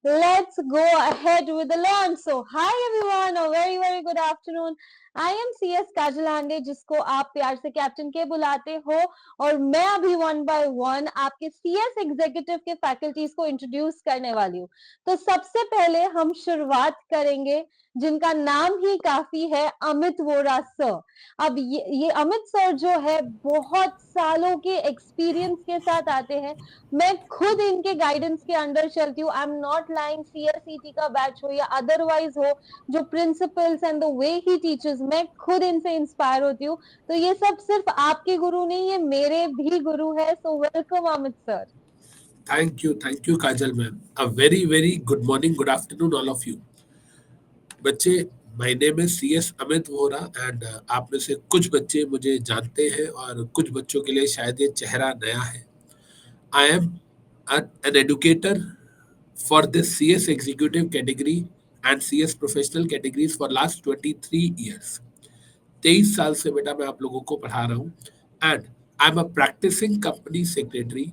let's go ahead with the launch. So, hi everyone, a very very good afternoon. I am CS काजलांडे, जिसको आप प्यार से captain के बुलाते हो, और मैं अभी 1 by 1 आपके CS एग्जीक्यूटिव के फैकल्टीज को इंट्रोड्यूस करने वाली हूँ। तो सबसे पहले हम शुरुआत करेंगे जिनका नाम ही काफी है, अमित वोरा सर। अब ये अमित सर जो है बहुत सालों के एक्सपीरियंस के साथ आते हैं। मैं खुद इनके गाइडेंस के अंडर चलती हूँ। आई एम नॉट लाइंग, सीएसईटी का बैच हो या अदरवाइज हो, जो principles and the way he teachers, मैं खुद इनसे इंस्पायर होती हूँ। तो ये सब सिर्फ आपके गुरु नहीं, ये मेरे भी गुरु है। So welcome Amit sir. Thank you, Kajal ma'am. A very, very good morning, good afternoon, all of you. बच्चे, my name is CS Amit Vora and आप में से कुछ बच्चे मुझे जानते हैं और कुछ बच्चों के लिए शायद ये चेहरा नया है. I am an educator for this CS executive category and CS professional categories for last 23 years. 23 साल से बेटा मैं आप लोगों को पढ़ा रहा हूँ and I am a practising company secretary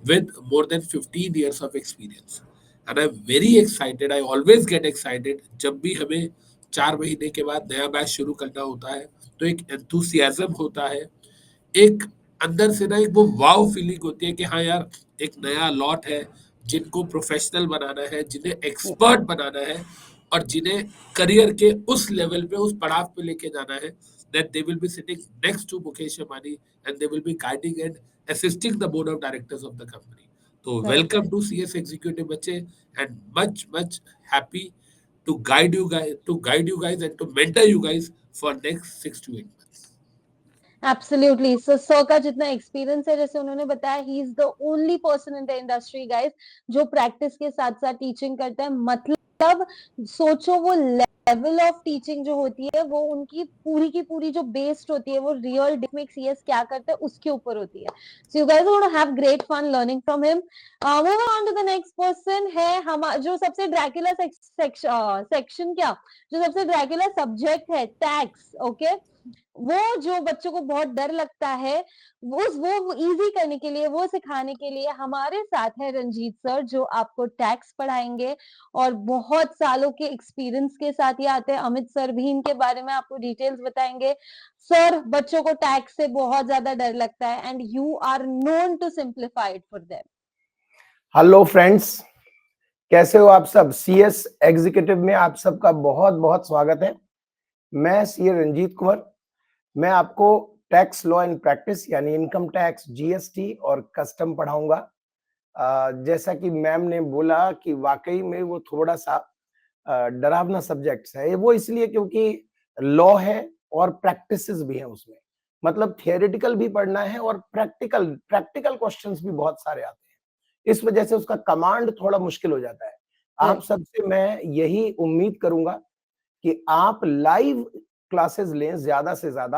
with more than 15 years of experience. And I'm very excited. I always get excited जब भी हमें 4 महीने के बाद नया बैच शुरू करना होता है तो एक enthusiasm होता है, एक अंदर से ना एक वो वाव फीलिंग होती है कि हाँ यार एक नया लॉट है जिनको प्रोफेशनल बनाना है, जिन्हें एक्सपर्ट बनाना है और जिन्हें करियर के उस लेवल पे, उस पड़ाव पे लेके जाना है. That they will be sitting next to Mukesh Ambani and they will be guiding and assisting the board of directors of the company. So welcome to CS Executive बच्चे and much happy to guide you guys and to mentor you guys for next 6 to 8 months. Absolutely. So sir का जितना experience है, जैसे उन्होंने बताया, ही is the only person in the industry guys जो practice के साथ साथ टीचिंग करता है। मतलब सोचो, वो लेवल ऑफ टीचिंग जो होती है वो उनकी पूरी की पूरी जो बेस्ड होती है वो रियल में सीएस क्या करते हैं उसके ऊपर होती है। So you guys gonna have great fun learning from him. Moving on to the next person है हम जो सबसे ड्रैकुला सेक्शन क्या जो सबसे ड्रैकुला सब्जेक्ट है, टैक्स। ओके, वो जो बच्चों को बहुत डर लगता है, वो इजी करने के लिए, वो सिखाने के लिए हमारे साथ है रंजीत सर, जो आपको टैक्स पढ़ाएंगे और बहुत सालों के एक्सपीरियंस के साथ ये आते हैं। अमित सर भी इनके बारे में आपको डिटेल्स बताएंगे। सर, बच्चों को टैक्स से बहुत ज्यादा डर लगता है and you are known to simplify it for them. Hello friends, कैसे हो आप सब? सीएस एग्जीक्यूटिव में आप सबका बहुत बहुत स्वागत है। मैं सीए रंजीत कुंवर। मैं आपको टैक्स लॉ एंड प्रैक्टिस यानी इनकम टैक्स, जीएसटी और कस्टम पढ़ाऊंगा। जैसा कि मैम ने बोला कि वाकई में वो थोड़ा सा डरावना सब्जेक्ट है। वो इसलिए क्योंकि लॉ है और प्रैक्टिसेस भी हैं उसमें। मतलब थियोरेटिकल भी पढ़ना है और प्रैक्टिकल क्वेश्चंस भी बहुत सारे आते हैं। इस वजह से उसका कमांड थोड़ा मुश्किल हो जाता है। आप सबसे मैं यही उम्मीद करूंगा कि आप लाइव क्लासेस लें ज्यादा से ज्यादा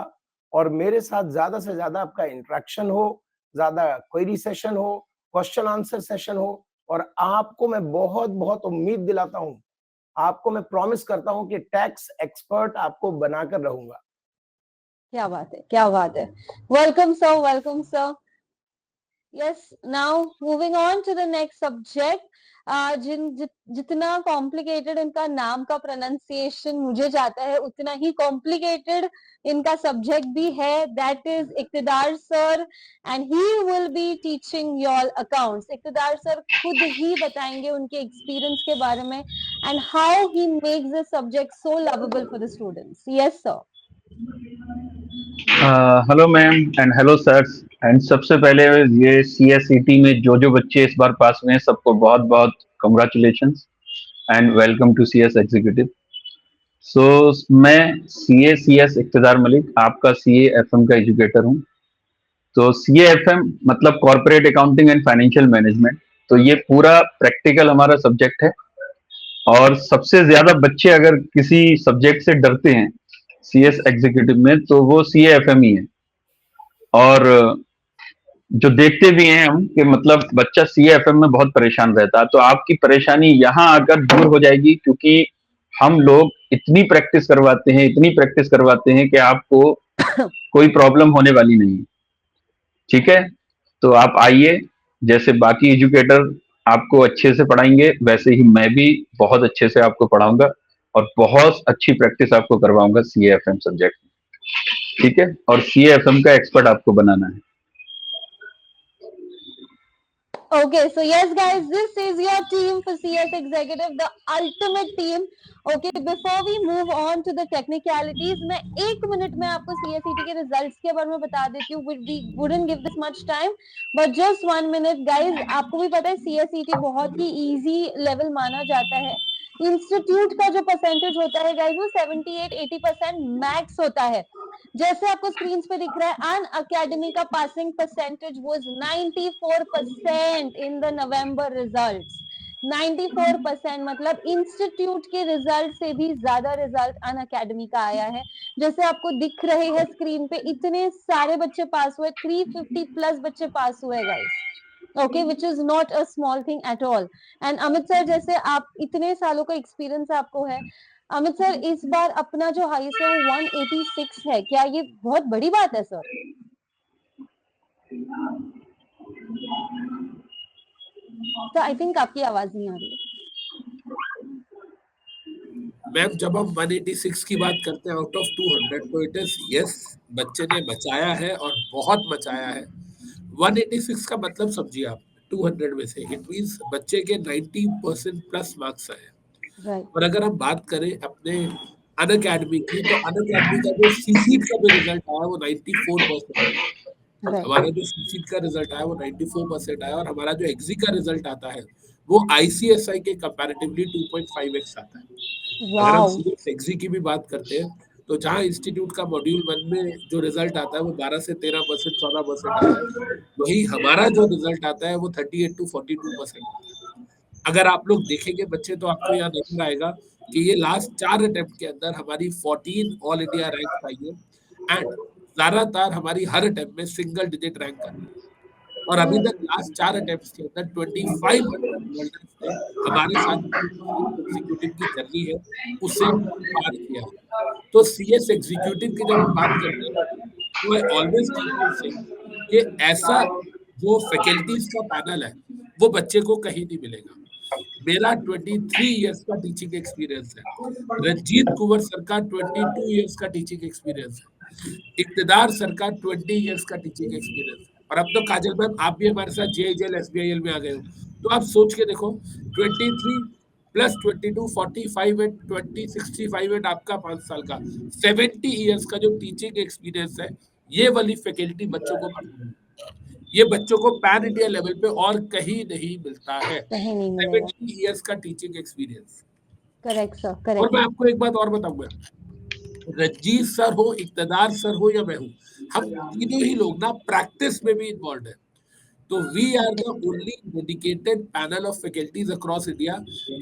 और मेरे साथ ज्यादा से ज्यादा आपका इंटरेक्शन हो, ज्यादा क्वेरी सेशन हो, क्वेश्चन आंसर सेशन हो। और आपको मैं बहुत बहुत उम्मीद दिलाता हूं, आपको मैं प्रॉमिस करता हूं कि टैक्स एक्सपर्ट आपको बनाकर रहूंगा। क्या बात है, क्या बात है। Welcome sir, welcome sir. Yes, now moving on to the next subject. जितना कॉम्प्लिकेटेड इनका नाम का प्रोनाउंसिएशन मुझे जाता है, उतना ही कॉम्प्लिकेटेड इनका सब्जेक्ट भी है। That is Iqtidar sir and he will be teaching your accounts. Iqtidar sir खुद ही बताएंगे उनके एक्सपीरियंस के बारे में and how he makes the subject so lovable for the students. Yes sir. Hello ma'am and hello sir. And सबसे पहले ये सीएसईटी में जो बच्चे इस बार पास हुए हैं सबको बहुत बहुत congratulations and welcome to CS executive. So मैं सीएस इक्तदार मलिक, आपका सीए एफएम का एजुकेटर हूँ। तो सीए एफएम मतलब corporate accounting and financial management. तो ये पूरा प्रैक्टिकल हमारा सब्जेक्ट है और सबसे ज्यादा बच्चे अगर किसी सब्जेक्ट से डरते हैं सीएस एग्जीक्यूटिव में तो वो सीए एफएम ही है। और जो देखते भी हैं हम कि मतलब बच्चा सीएफएम में बहुत परेशान रहता है, तो आपकी परेशानी यहाँ आकर दूर हो जाएगी क्योंकि हम लोग इतनी प्रैक्टिस करवाते हैं कि आपको कोई प्रॉब्लम होने वाली नहीं। ठीक है, तो आप आइए, जैसे बाकी एजुकेटर आपको अच्छे से पढ़ाएंगे, वैसे ही मैं भी बहुत अच्छे से आपको पढ़ाऊंगा और बहुत अच्छी प्रैक्टिस आपको करवाऊंगा CAFM सब्जेक्ट में, ठीक है। और CAFM का एक्सपर्ट आपको बनाना है। Okay, so yes, guys, this is your team for CS Executive, the ultimate team. Okay, before we move on to the technicalities, मैं 1 मिनट में आपको CSET के रिजल्ट्स के बारे में बता देती हूँ. We wouldn't give this much time, but just 1 minute, guys. आपको भी पता है CSET बहुत ही easy level माना जाता है. इंस्टीट्यूट का जो परसेंटेज होता है गाइज वो 78-80% मैक्स होता है. जैसे आपको स्क्रीन पे दिख रहा है, अन अकेडमी का passing percentage was 94% in the November results. 94% मतलब इंस्टीट्यूट के रिजल्ट से भी ज्यादा रिजल्ट अन अकेडमी का आया है. जैसे आपको दिख रहे हैं स्क्रीन पे, इतने सारे बच्चे पास हुए, 350 प्लस बच्चे पास हुए guys. Okay, which is not a small thing at all. And Amit sir, जैसे आप इतने सालों का एक्सपीरियंस आपको है, अमित सर इस बार अपना जो हाईएस्ट है वो 186 है, क्या ये बहुत बड़ी बात है सर? तो आई थिंक आपकी आवाज नहीं आ रही है. मैम जब हम 186 की बात करते हैं आउट ऑफ 200, तो इट इज यस, बच्चे ने मचाया है और बहुत मचाया है. 186 का मतलब समझिए आप, 200 में से इट मींस बच्चे के 90% प्लस मार्क्स आए. राइट. और अगर हम बात करें अपने अन अकेडमी की, तो अन अकेडमी का जो सीसीट का जो रिजल्ट आया वो 94% है. हमारा जो सीसीट का रिजल्ट आया वो 94% आया, और हमारा जो एग्जी का रिजल्ट आता है वो ICSI के कंपैरेटिवली 2.5x आता है. अगर हम सीएस एग्जी की भी बात करते हैं, तो जहां इंस्टीट्यूट का मॉड्यूल 1 में जो रिजल्ट आता है वो 12 से 13%, 14% आता है, वही हमारा जो रिजल्ट आता है वो 38 to 42% आता है. अगर आप लोग देखेंगे बच्चे, तो आपको यहाँ नजर आएगा कि ये लास्ट 4 अटेम्प्ट के अंदर हमारी 14 ऑल इंडिया रैंक आई है, एंड ज्यादातर हमारी हर अटेम्प्ट में सिंगल डिजिट रैंक आई है. और अभी तक लास्ट 4 अटेम्प्ट्स के अंदर 25 ने हमारे साथ एग्जीक्यूटिव की जर्नी है उसे पार किया. तो सीएस एग्जीक्यूटिव की जब हम बात करते हैं, तो I always keep on saying कि ऐसा जो फैकल्टीज का पैनल है वो बच्चे को कहीं नहीं मिलेगा. मेरा 23 इयर्स का टीचिंग एक्सपीरियंस है. रंजीत कुंवर सर का 22 इयर्स का टीचिंग एक्सपीरियंस है. इक्तदार सर का 20 इयर्स का टीचिंग एक्सपीरियंस है. और अब तो काजल मैम आप भी हमारे साथ JIL SBIL में आ गए हो, तो आप सोच के देखो, 23 प्लस 22 45 एंड 20 65 एंड आपका 5 साल का 70 इयर्स का जो टीचिंग एक्सपीरियंस है, ये वाली फैकल्टी बच्चों को ये बच्चों को पैन इंडिया लेवल पे और कहीं नहीं मिलता है. कहीं नहीं मिलेगा. 70 इयर्स का टीचिंग एक्सपीरियंस. करेक्ट सर, और करेक्ट. मैं आपको एक बात और बताऊंगा, रंजीत सर हो, इक्तदार सर हो या मैं हूं, हम तीनों ही लोग ना प्रैक्टिस में भी इन्वॉल्व है. तो we are the only dedicated panel of faculties across India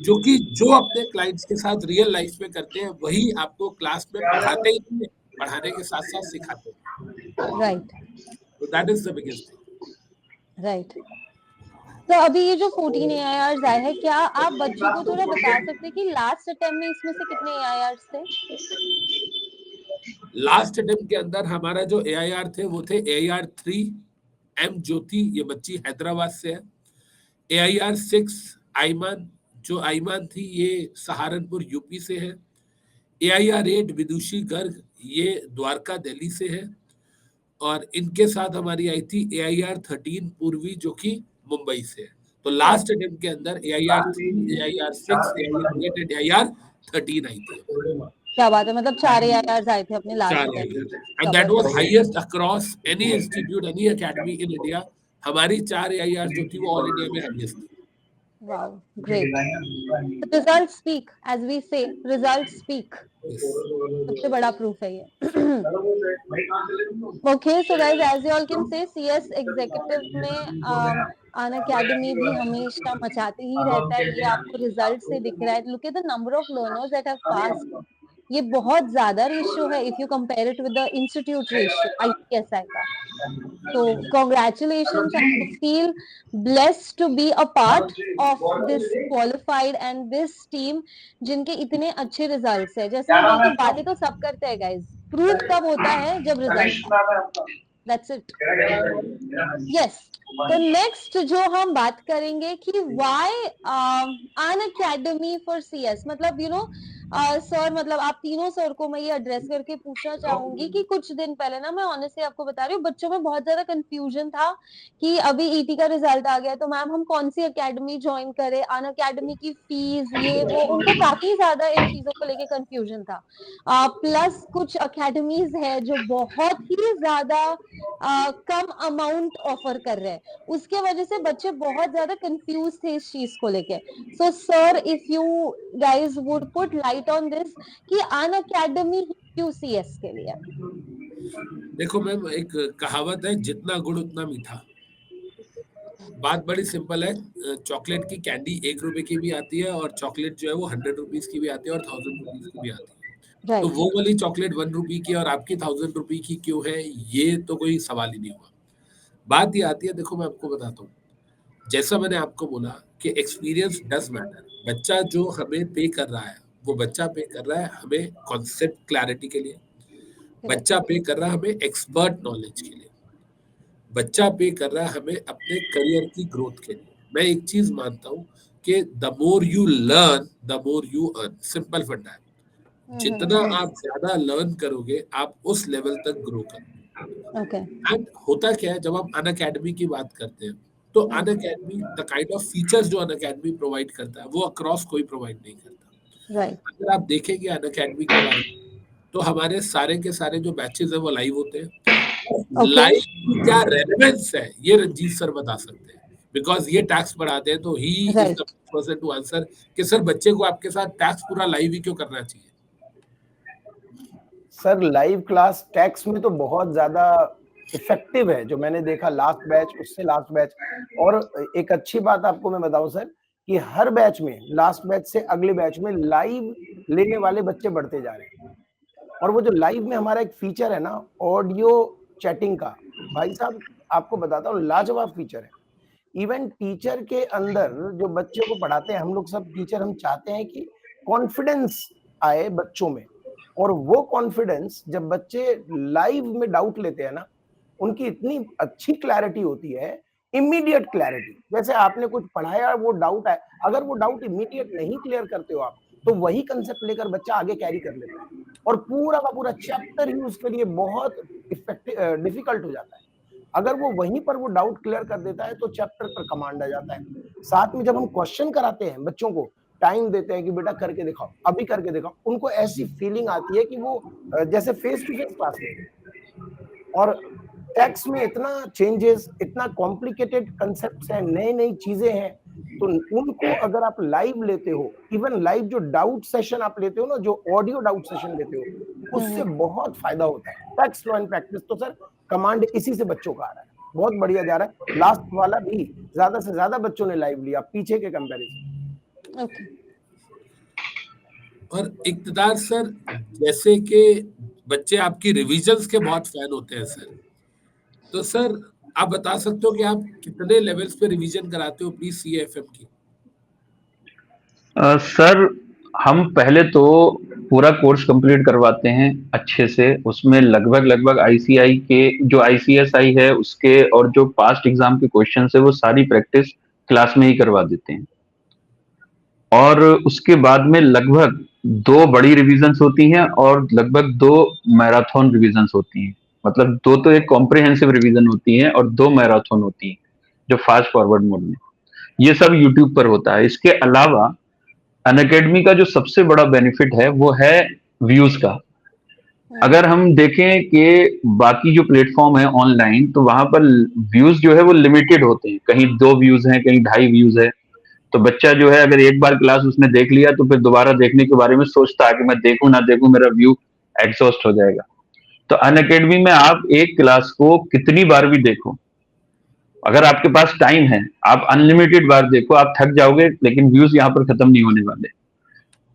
जो अपने क्लाइंट्स के साथ रियल लाइफ में करते हैं, वही आपको क्लास में पढ़ाते ही हैं, पढ़ाने के साथ साथ सिखाते हैं. राइट. तो that is the biggest thing. Right. तो अभी ये जो 14 AIRs आए हैं, क्या आप बच्चों को थोड़ा बता सकते हैं कि लास्ट अटेम्प्ट में इसमें से कितने AIRs थे? लास्ट अटेम्प्ट के अंदर हमारा जो AIR थे वो थे AIR 3 M ज्योति, ये बच्ची हैदराबाद से है. AIR 6 आईमान, जो आईमान थी ये सहारनपुर यूपी से है. AIR 8 विदुषी गर्ग, ये द्वारका दिल्ली से है. और इनके साथ हमारी आई थी AIR 13 पूर्वी, जो कि मुंबई से है. तो लास्ट अटेम्प्ट के अंदर AIR 3, AIR 6, AIR 8 and AIR 13 आई थी. क्या बात है, मतलब 4 AIRs आए थे अपने last attempt. And that was highest across any institute, any academy in India. हमारी 4 AIR जो थी वो ऑल इंडिया में हाईएस्ट थी. Wow, great. The results speak, as we say, results speak. सबसे बड़ा proof है ये. Okay, so guys, as you all can say, CS Executive में अन अकेडमी भी हमेशा मचाते ही रहता है. ये आपको रिजल्ट से दिख रहा है. Look at the number of learners that have passed. ये बहुत ज्यादा रेशियो है if you compare it with the institute ratio ICSI का. So congratulations, I feel blessed to be a part of this qualified and this team जिनके इतने अच्छे results है. जैसे हम लोग बातें तो सब करते हैं guys, प्रूफ तब होता है जब रिजल्ट, दैट्स इट। यस, तो नेक्स्ट जो हम बात करेंगे कि why Unacademy for CS, मतलब यू नो सर, मतलब आप तीनों सर को मैं ये एड्रेस करके पूछना चाहूंगी कि कुछ दिन पहले ना, मैं ऑनेस्टली आपको बता रही हूँ, बच्चों में बहुत ज्यादा कंफ्यूजन था कि अभी ईटी का रिजल्ट आ गया तो मैम हम कौन सी अकेडमी ज्वाइन करें, अन अकेडमी की फीस ये वो, उनको काफी ज्यादा इन चीजों को लेके कंफ्यूजन था। प्लस कुछ अकेडमीज है जो बहुत ही ज्यादा कम अमाउंट ऑफर कर रहे हैं, उसके वजह से बच्चे बहुत ज्यादा कंफ्यूज थे इस चीज को लेके। So sir, if you guys would put light on this कि अन अकेडमी क्यों सीएस के लिए। देखो मैम, एक कहावत है, जितना गुड़ उतना मीठा। बात बड़ी सिंपल है। चॉकलेट की कैंडी 1 रुपए की भी आती है, और चॉकलेट जो है वो 100 रुपीज की भी आती है, और 1000 रुपीज की भी आती है। तो राइट, वो वाली चॉकलेट 1 रुपए की और आपकी 1000 रुपए की क्यों है, ये तो कोई सवाल ही नहीं हुआ। बात ये आती है, देखो मैं आपको बताता हूँ, जैसा मैंने आपको बोला कि एक्सपीरियंस डज मैटर। बच्चा जो हमें पे कर रहा है, वो बच्चा पे कर रहा है हमें कॉन्सेप्ट क्लैरिटी के लिए, बच्चा पे कर रहा है हमें एक्सपर्ट नॉलेज के लिए, बच्चा पे कर रहा है हमें अपने करियर की ग्रोथ के लिए। मैं एक चीज मानता हूँ कि the more you learn the more you earn, simple फंडा है। जितना आप ज्यादा लर्न करोगे, आप उस लेवल तक ग्रो करोगे। ओके, एंड होता क्या है, जब हम अन अकेडमी की बात करते हैं, तो Unacademy the kind of features जो अन अकेडमी प्रोवाइड करता है, वो अक्रॉस कोई प्रोवाइड नहीं करता। राइट, अगर आप देखेंगे अन अकेडमी के बारे में, तो हमारे सारे के सारे जो बैचेस है वो लाइव होते हैं। ओके, लाइव की क्या रेलेवेंस है, ये रंजीत सर बता सकते हैं, बिकॉज ये टैक्स पढ़ाते हैं। तो he is the right. Person to answer कि सर बच्चे को आपके साथ टैक्स पूरा लाइव ही क्यों करना चाहिए। सर लाइव क्लास टैक्स में तो बहुत ज्यादा इफेक्टिव है, जो मैंने देखा लास्ट बैच उससे लास्ट बैच। और एक अच्छी बात आपको मैं बताऊं सर, कि हर बैच में, लास्ट बैच से अगले बैच में लाइव लेने वाले बच्चे बढ़ते जा रहे हैं। और वो जो लाइव में हमारा एक फीचर है ना, ऑडियो चैटिंग का, भाई साहब आपको बताता हूँ, लाजवाब फीचर है। इवन टीचर के अंदर जो बच्चों को पढ़ाते हैं, हम लोग सब टीचर, हम चाहते हैं कि कॉन्फिडेंस आए बच्चों में। और वो कॉन्फिडेंस जब बच्चे लाइव में डाउट लेते हैं ना, उनकी इतनी अच्छी क्लैरिटी होती है, इमीडिएट क्लैरिटी। जैसे आपने कुछ पढ़ाया, वो डाउट है, अगर वो डाउट इमीडिएट नहीं क्लियर करते हो आप, तो वही कंसेप्ट लेकर बच्चा आगे कैरी कर लेता है, और पूरा का पूरा चैप्टर ही उसके लिए बहुत डिफिकल्ट हो जाता है। अगर वो वहीं पर वो डाउट क्लियर कर देता है, तो चैप्टर पर कमांड आ जाता है। साथ में जब हम क्वेश्चन कराते हैं, बच्चों को टाइम देते हैं कि बेटा करके दिखाओ, अभी करके दिखाओ, उनको ऐसी फीलिंग आती है कि वो जैसे फेस टू फेस क्लास ले रहे हैं। और टैक्स में इतना चेंजेस, इतना कॉम्प्लिकेटेड कंसेप्ट्स हैं, नई नई चीजें हैं, तो उनको अगर आप लाइव लेते हो, इवन लाइव जो डाउट सेशन आप लेते हो ना, जो ऑडियो डाउट सेशन लेते हो, उससे बहुत फायदा होता है। टैक्स लॉ एंड प्रैक्टिस तो सर कमांड इसी से बच्चों का आ रहा है, बहुत बढ़िया जा रहा है। लास्ट वाला भी ज्यादा से ज्यादा बच्चों ने लाइव लिया पीछे के कंपैरिजन। ओके, और इक़्तिदार सर, जैसे कि बच्चे आपकी रिविजन्स के बहुत फैन होते हैं सर, तो सर आप बता सकते हो कि आप कितने लेवल्स पे रिवीजन कराते हो प्लीज सीएएफएम की। सर हम पहले तो पूरा कोर्स कंप्लीट करवाते हैं अच्छे से, उसमें लगभग आईसीआई के जो आईसीएसआई है उसके और जो पास्ट एग्जाम के क्वेश्चन है वो सारी प्रैक्टिस क्लास में ही करवा देते हैं। और उसके बाद में लगभग 2 बड़ी रिविजन्स होती हैं और लगभग 2 मैराथन रिविजन्स होती हैं। मतलब 2 तो एक कॉम्प्रिहेंसिव रिवीजन होती है और 2 मैराथन होती है जो फास्ट फॉरवर्ड मोड में। ये सब यूट्यूब पर होता है। इसके अलावा अनअकैडमी का जो सबसे बड़ा बेनिफिट है वो है व्यूज का। अगर हम देखें कि बाकी जो प्लेटफॉर्म है ऑनलाइन, तो वहां पर व्यूज जो है वो लिमिटेड होते हैं, कहीं 2 व्यूज हैं, कहीं 2.5 व्यूज है। तो बच्चा जो है अगर एक बार क्लास उसने देख लिया तो फिर दोबारा देखने के बारे में सोचता है कि मैं देखूं ना देखूं, मेरा व्यू एग्जॉस्ट हो जाएगा। तो अनअकैडमी में आप एक क्लास को कितनी बार भी देखो, अगर आपके पास टाइम है आप अनलिमिटेड बार देखो, आप थक जाओगे लेकिन व्यूज यहाँ पर खत्म नहीं होने वाले।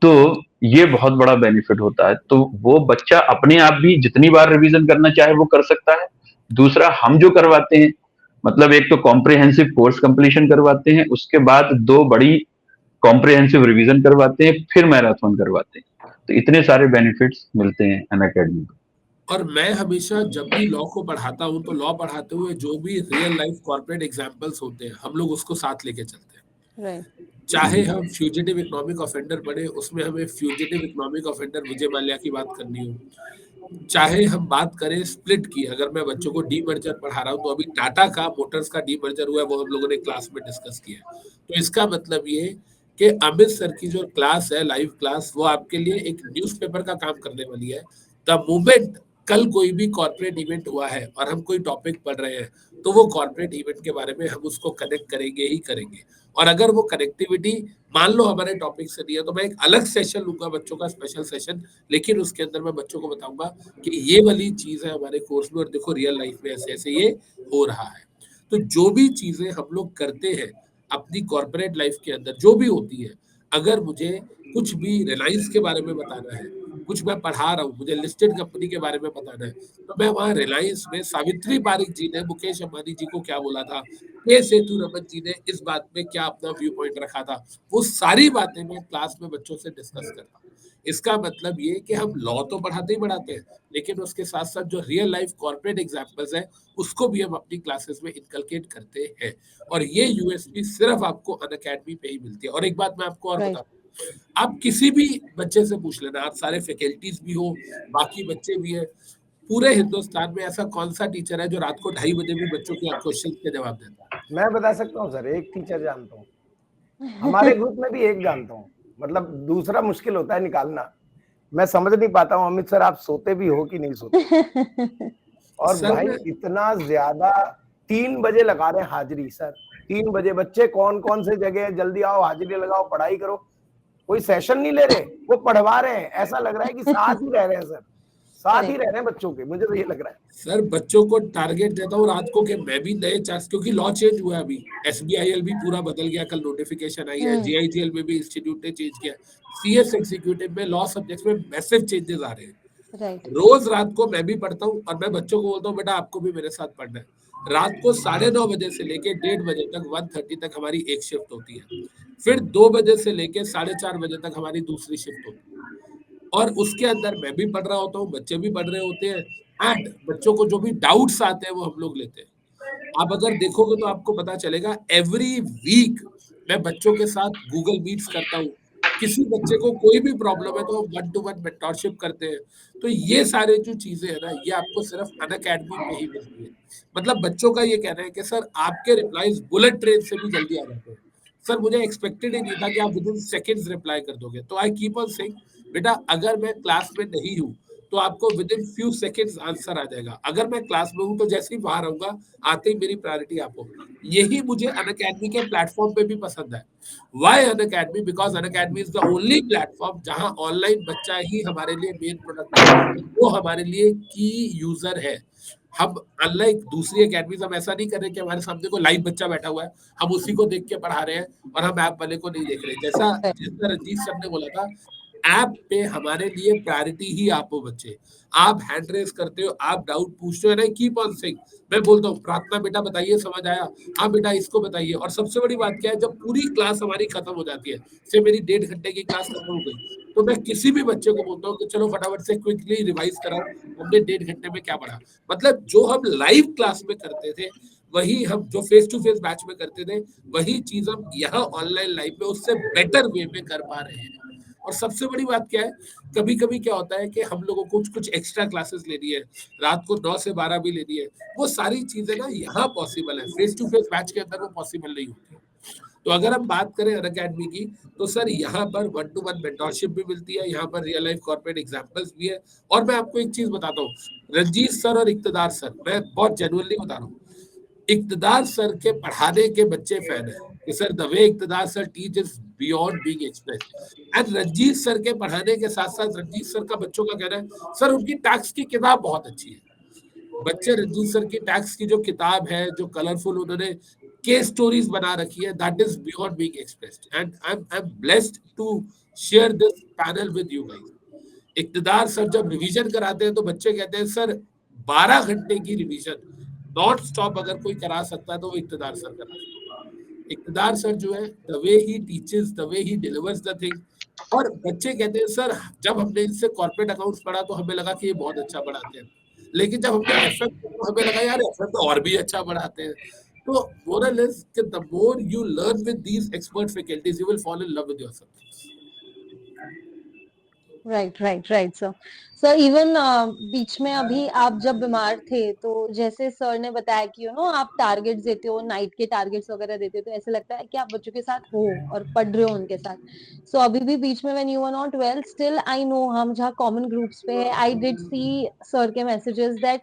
तो ये बहुत बड़ा बेनिफिट होता है। तो वो बच्चा अपने आप भी जितनी बार रिवीजन करना चाहे वो कर सकता है। दूसरा, हम जो करवाते हैं, मतलब एक तो कॉम्प्रिहेंसिव कोर्स कंप्लीशन करवाते हैं, उसके बाद 2 बड़ी कॉम्प्रिहेंसिव रिवीजन करवाते हैं, फिर मैराथन करवाते हैं। तो इतने सारे बेनिफिट्स मिलते हैं अनअकैडमी में। और मैं हमेशा जब भी लॉ को पढ़ाता हूँ तो लॉ पढ़ाते हुए जो भी रियल लाइफ कॉर्पोरेट एग्जांपल्स होते हैं हम लोग उसको साथ लेके चलते हैं। राइट, चाहे हम फ्यूजिटिव इकोनॉमिक ऑफेंडर पढ़े, उसमें हमें fugitive economic offender Vijay Mallya की बात करनी हो, चाहे हम बात करें स्प्लिट की, अगर मैं बच्चों को डीमर्जर पढ़ा रहा हूँ तो अभी टाटा का मोटर्स का डीमर्जर हुआ है वो हम लोगों ने क्लास में डिस्कस किया है। तो इसका मतलब ये कि अमित सर की जो क्लास है लाइव क्लास वो आपके लिए एक न्यूज़पेपर का काम करने वाली है। द मोमेंट कल कोई भी कॉर्पोरेट इवेंट हुआ है और हम कोई टॉपिक पढ़ रहे हैं तो वो कॉर्पोरेट इवेंट के बारे में हम उसको कनेक्ट करेंगे ही करेंगे। और अगर वो कनेक्टिविटी मान लो हमारे टॉपिक से नहीं है तो मैं एक अलग सेशन लूंगा बच्चों का स्पेशल सेशन, लेकिन उसके अंदर मैं बच्चों को बताऊंगा कि ये वाली चीज है हमारे कोर्स में और देखो रियल लाइफ में ऐसे ऐसे ये हो रहा है। तो जो भी चीजें हम लोग करते हैं अपनी कॉर्पोरेट लाइफ के अंदर जो भी होती है, अगर मुझे कुछ भी रिलायंस के बारे में बताना है, कुछ मैं पढ़ा रहा हूँ, मुझे लिस्टेड कंपनी के बारे में बताना है, तो मैं वहाँ रिलायंस में सावित्री पारिक जी ने मुकेश अंबानी जी को क्या बोला था, के सेतुरमन जी ने इस बात में क्या अपना व्यू पॉइंट रखा था, वो सारी बातें मैं क्लास में बच्चों से डिस्कस करता हूँ। इसका मतलब ये कि हम लॉ तो पढ़ाते ही पढ़ाते हैं, लेकिन उसके साथ साथ जो रियल लाइफ कॉर्पोरेट एग्जाम्पल्स है उसको भी हम अपनी क्लासेस में इनकलकेट करते हैं। और ये यूएसपी सिर्फ आपको अनअकैडमी पे ही मिलती है। और एक बात मैं आपको और राइट, बता, आप किसी भी बच्चे से पूछ लेना, आप सारे फैकल्टीज भी हो, बाकी बच्चे भी है, पूरे हिंदुस्तान में ऐसा कौन सा टीचर है जो रात को 2:30 बजे भी बच्चों के क्वेश्चन के जवाब देता है? मैं बता सकता हूँ सर, एक टीचर जानता हूँ, हमारे ग्रुप में भी एक जानता हूँ, मतलब दूसरा मुश्किल होता है निकालना। मैं समझ नहीं पाता हूँ अमित सर आप सोते भी हो कि नहीं सोते। और सर भाई मैं इतना ज्यादा 3 बजे लगा रहे हैं हाजिरी सर, 3 बजे बच्चे कौन कौन से जगह जल्दी आओ हाजिरी लगाओ पढ़ाई करो, कोई सेशन नहीं ले रहे, वो पढ़वा रहे हैं, ऐसा लग रहा है कि साथ ही रह रहे हैं सर, साथ ही रह रहे हैं बच्चों के, मुझे तो ये लग रहा है। सर बच्चों को टारगेट देता हूँ रात को कि मैं भी नए चार्ज, क्योंकि लॉ चेंज हुआ है अभी, एसबीआईएल भी पूरा बदल गया, कल नोटिफिकेशन आई है, जीआईजीएल में भी इंस्टीट्यूट ने चेंज किया, सीएस एग्जीक्यूटिव में लॉ सब्जेक्ट्स में मैसिव चेंजेस आ रहे हैं। राइट, रोज रात को मैं भी पढ़ता हूँ और मैं बच्चों को बोलता हूँ बेटा आपको भी मेरे साथ पढ़ना है। रात को 9:30 बजे से लेके 1:30 बजे तक 1:30 तक हमारी एक शिफ्ट होती है, फिर 2 बजे से लेके 4:30 बजे तक हमारी दूसरी शिफ्ट होती है। और उसके अंदर मैं भी पढ़ रहा होता हूँ, बच्चे भी पढ़ रहे होते हैं, एंड बच्चों को जो भी डाउट्स आते हैं वो हम लोग लेते हैं। आप अगर देखोगे तो आपको पता चलेगा एवरी वीक मैं बच्चों के साथ गूगल मीट्स करता हूँ। किसी बच्चे को कोई भी प्रॉब्लम है तो हम 1 टू 1 मेंटरशिप करते हैं। तो ये सारे जो चीजें हैं ना, ये आपको सिर्फ अनअकैडमी पे ही मिलती है। मतलब बच्चों का ये कहना है कि सर आपके रिप्लाईज बुलेट ट्रेन से भी जल्दी आ जाते हैं। सर मुझे एक्सपेक्टेड ही नहीं था कि आप विदिन सेकंड्स रिप्लाई कर दोगे। तो आई कीप ऑन सेइंग बेटा अगर मैं क्लास में नहीं हूँ तो आपको within few seconds answer आ जाएगा। अगर मैं क्लास में हूँ तो जैसे ही बाहर आऊंगा आते ही मेरी प्रायोरिटी आपको। यही मुझे अनअकैडमी के प्लेटफॉर्म पे भी पसंद है। Why Unacademy? Because Unacademy is the only platform जहां ऑनलाइन बच्चा ही हमारे लिए मेन प्रोडक्ट है, वो हमारे लिए की यूजर है। हम अनलाइक दूसरी अकेडमीज हम ऐसा नहीं कर रहे कि हमारे सामने को लाइव बच्चा बैठा हुआ है, हम उसी को देख के पढ़ा रहे हैं और हम ऐप वाले को नहीं देख रहे। जैसा जितना रंजीत सर ने बोला था, ऐप पे हमारे लिए प्रायोरिटी ही आप हो बच्चे। आप हैंड रेस करते हो, आप डाउट पूछते हो, कीप ऑन सेइंग। मैं बोलता हूँ प्रार्थना बेटा बताइए समझ आया, हाँ बेटा इसको बताइए। और सबसे बड़ी बात क्या है, जब पूरी क्लास हमारी खत्म हो जाती है, से मेरी 1.5 घंटे की क्लास खत्म हो गई, तो मैं किसी भी बच्चे को बोलता हूँ कि चलो फटाफट से क्विकली रिवाइज कराओ, हमने 1.5 घंटे में क्या पढ़ा। मतलब जो हम लाइव क्लास में करते थे, वही हम जो फेस टू फेस बैच में करते थे, वही चीज हम यहाँ ऑनलाइन लाइव में उससे बेटर वे में कर पा रहे हैं। और सबसे बड़ी बात क्या है, कभी कभी क्या होता है कि हम लोगों को कुछ एक्स्ट्रा क्लासेस लेनी है, रात को 9 से 12 भी लेनी है, वो सारी चीजें ना यहाँ पॉसिबल है, फेस टू फेस बैच के अंदर वो पॉसिबल नहीं होती। तो अगर हम बात करें अनअकैडमी की, तो सर यहाँ पर 1 टू 1 मेंटरशिप भी मिलती है, यहाँ पर रियल लाइफ कॉर्पोरेट एग्जांपल्स भी है। और मैं आपको एक चीज बताता हूँ, रंजीत सर और इक्तदार सर, मैं बहुत जेन्युइनली बता रहा हूँ, इक्तदार सर के पढ़ाने के बच्चे फैन है कि sir the way Iqtidar sir teach is beyond being expressed. And Ranjit sir के पढ़ाने के साथ साथ रंजीत सर का बच्चों का कहना है सर उनकी टैक्स की किताब बहुत अच्छी है। बच्चे रंजीत सर की टैक्स की जो किताब है, जो कलरफुल उन्होंने केस स्टोरीज बना रखी है, that is beyond being expressed. And I am blessed to share this panel with you guys. Iqtidar sir जब रिवीजन कराते हैं तो बच्चे कहते हैं सर 12 घंटे की रिवीजन नॉन स्टॉप अगर कोई करा सकता है तो वो इक्तदार सर करा सकता है। इक्तदार सर जो है, the way he teaches, the way he delivers the thing. और बच्चे कहते हैं सर जब हमने इनसे कॉर्पोरेट अकाउंट्स पढ़ा तो हमें लगा कि ये बहुत अच्छा पढ़ाते हैं, लेकिन जब हमने एफएम तो हमें लगा यार एफएम तो और भी अच्छा पढ़ाते हैं। तो मोरल इज कि the more you learn with these expert faculties you will fall in love with your subjects. Right sir even बीच में अभी आप जब बीमार थे तो जैसे सर ने बताया कि आप टारगेट्स देते हो, नाइट के टारगेट्स वगैरह देते हो, तो ऐसे लगता है कि आप बच्चों के साथ हो और पढ़ रहे हो उनके साथ। सो अभी भी बीच में when you are not well still I know, हम जहाँ कॉमन ग्रुप्स पे है, आई डिड सी सर के messages that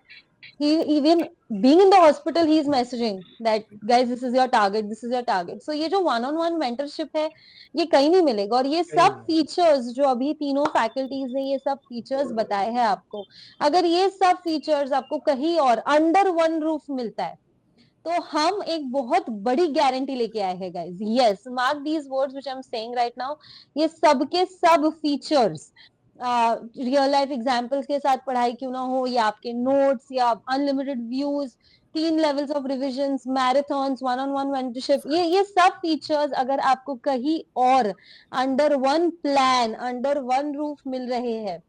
he even being in the hospital he is messaging that guys this is your target, this is your target. So ये जो one on one mentorship है ये कहीं नहीं मिलेगा। और ये सब फीचर्स जो अभी तीनों फैकल्टीज ने ये सब फीचर्स बताए हैं आपको, अगर ये सब फीचर्स आपको कहीं और अंडर वन रूफ मिलता है तो हम एक बहुत बड़ी गारंटी लेके आए हैं guys. Yes, mark these words which I am saying right now, ये सब के सब फीचर्स रियल लाइफ एग्जांपल्स के साथ पढ़ाई क्यों ना हो, या आपके नोट्स या unlimited views, 3 levels of revisions, marathons, one on one mentorship, ये सब फीचर्स अगर आपको कहीं और under one plan, under one roof मिल रहे हैं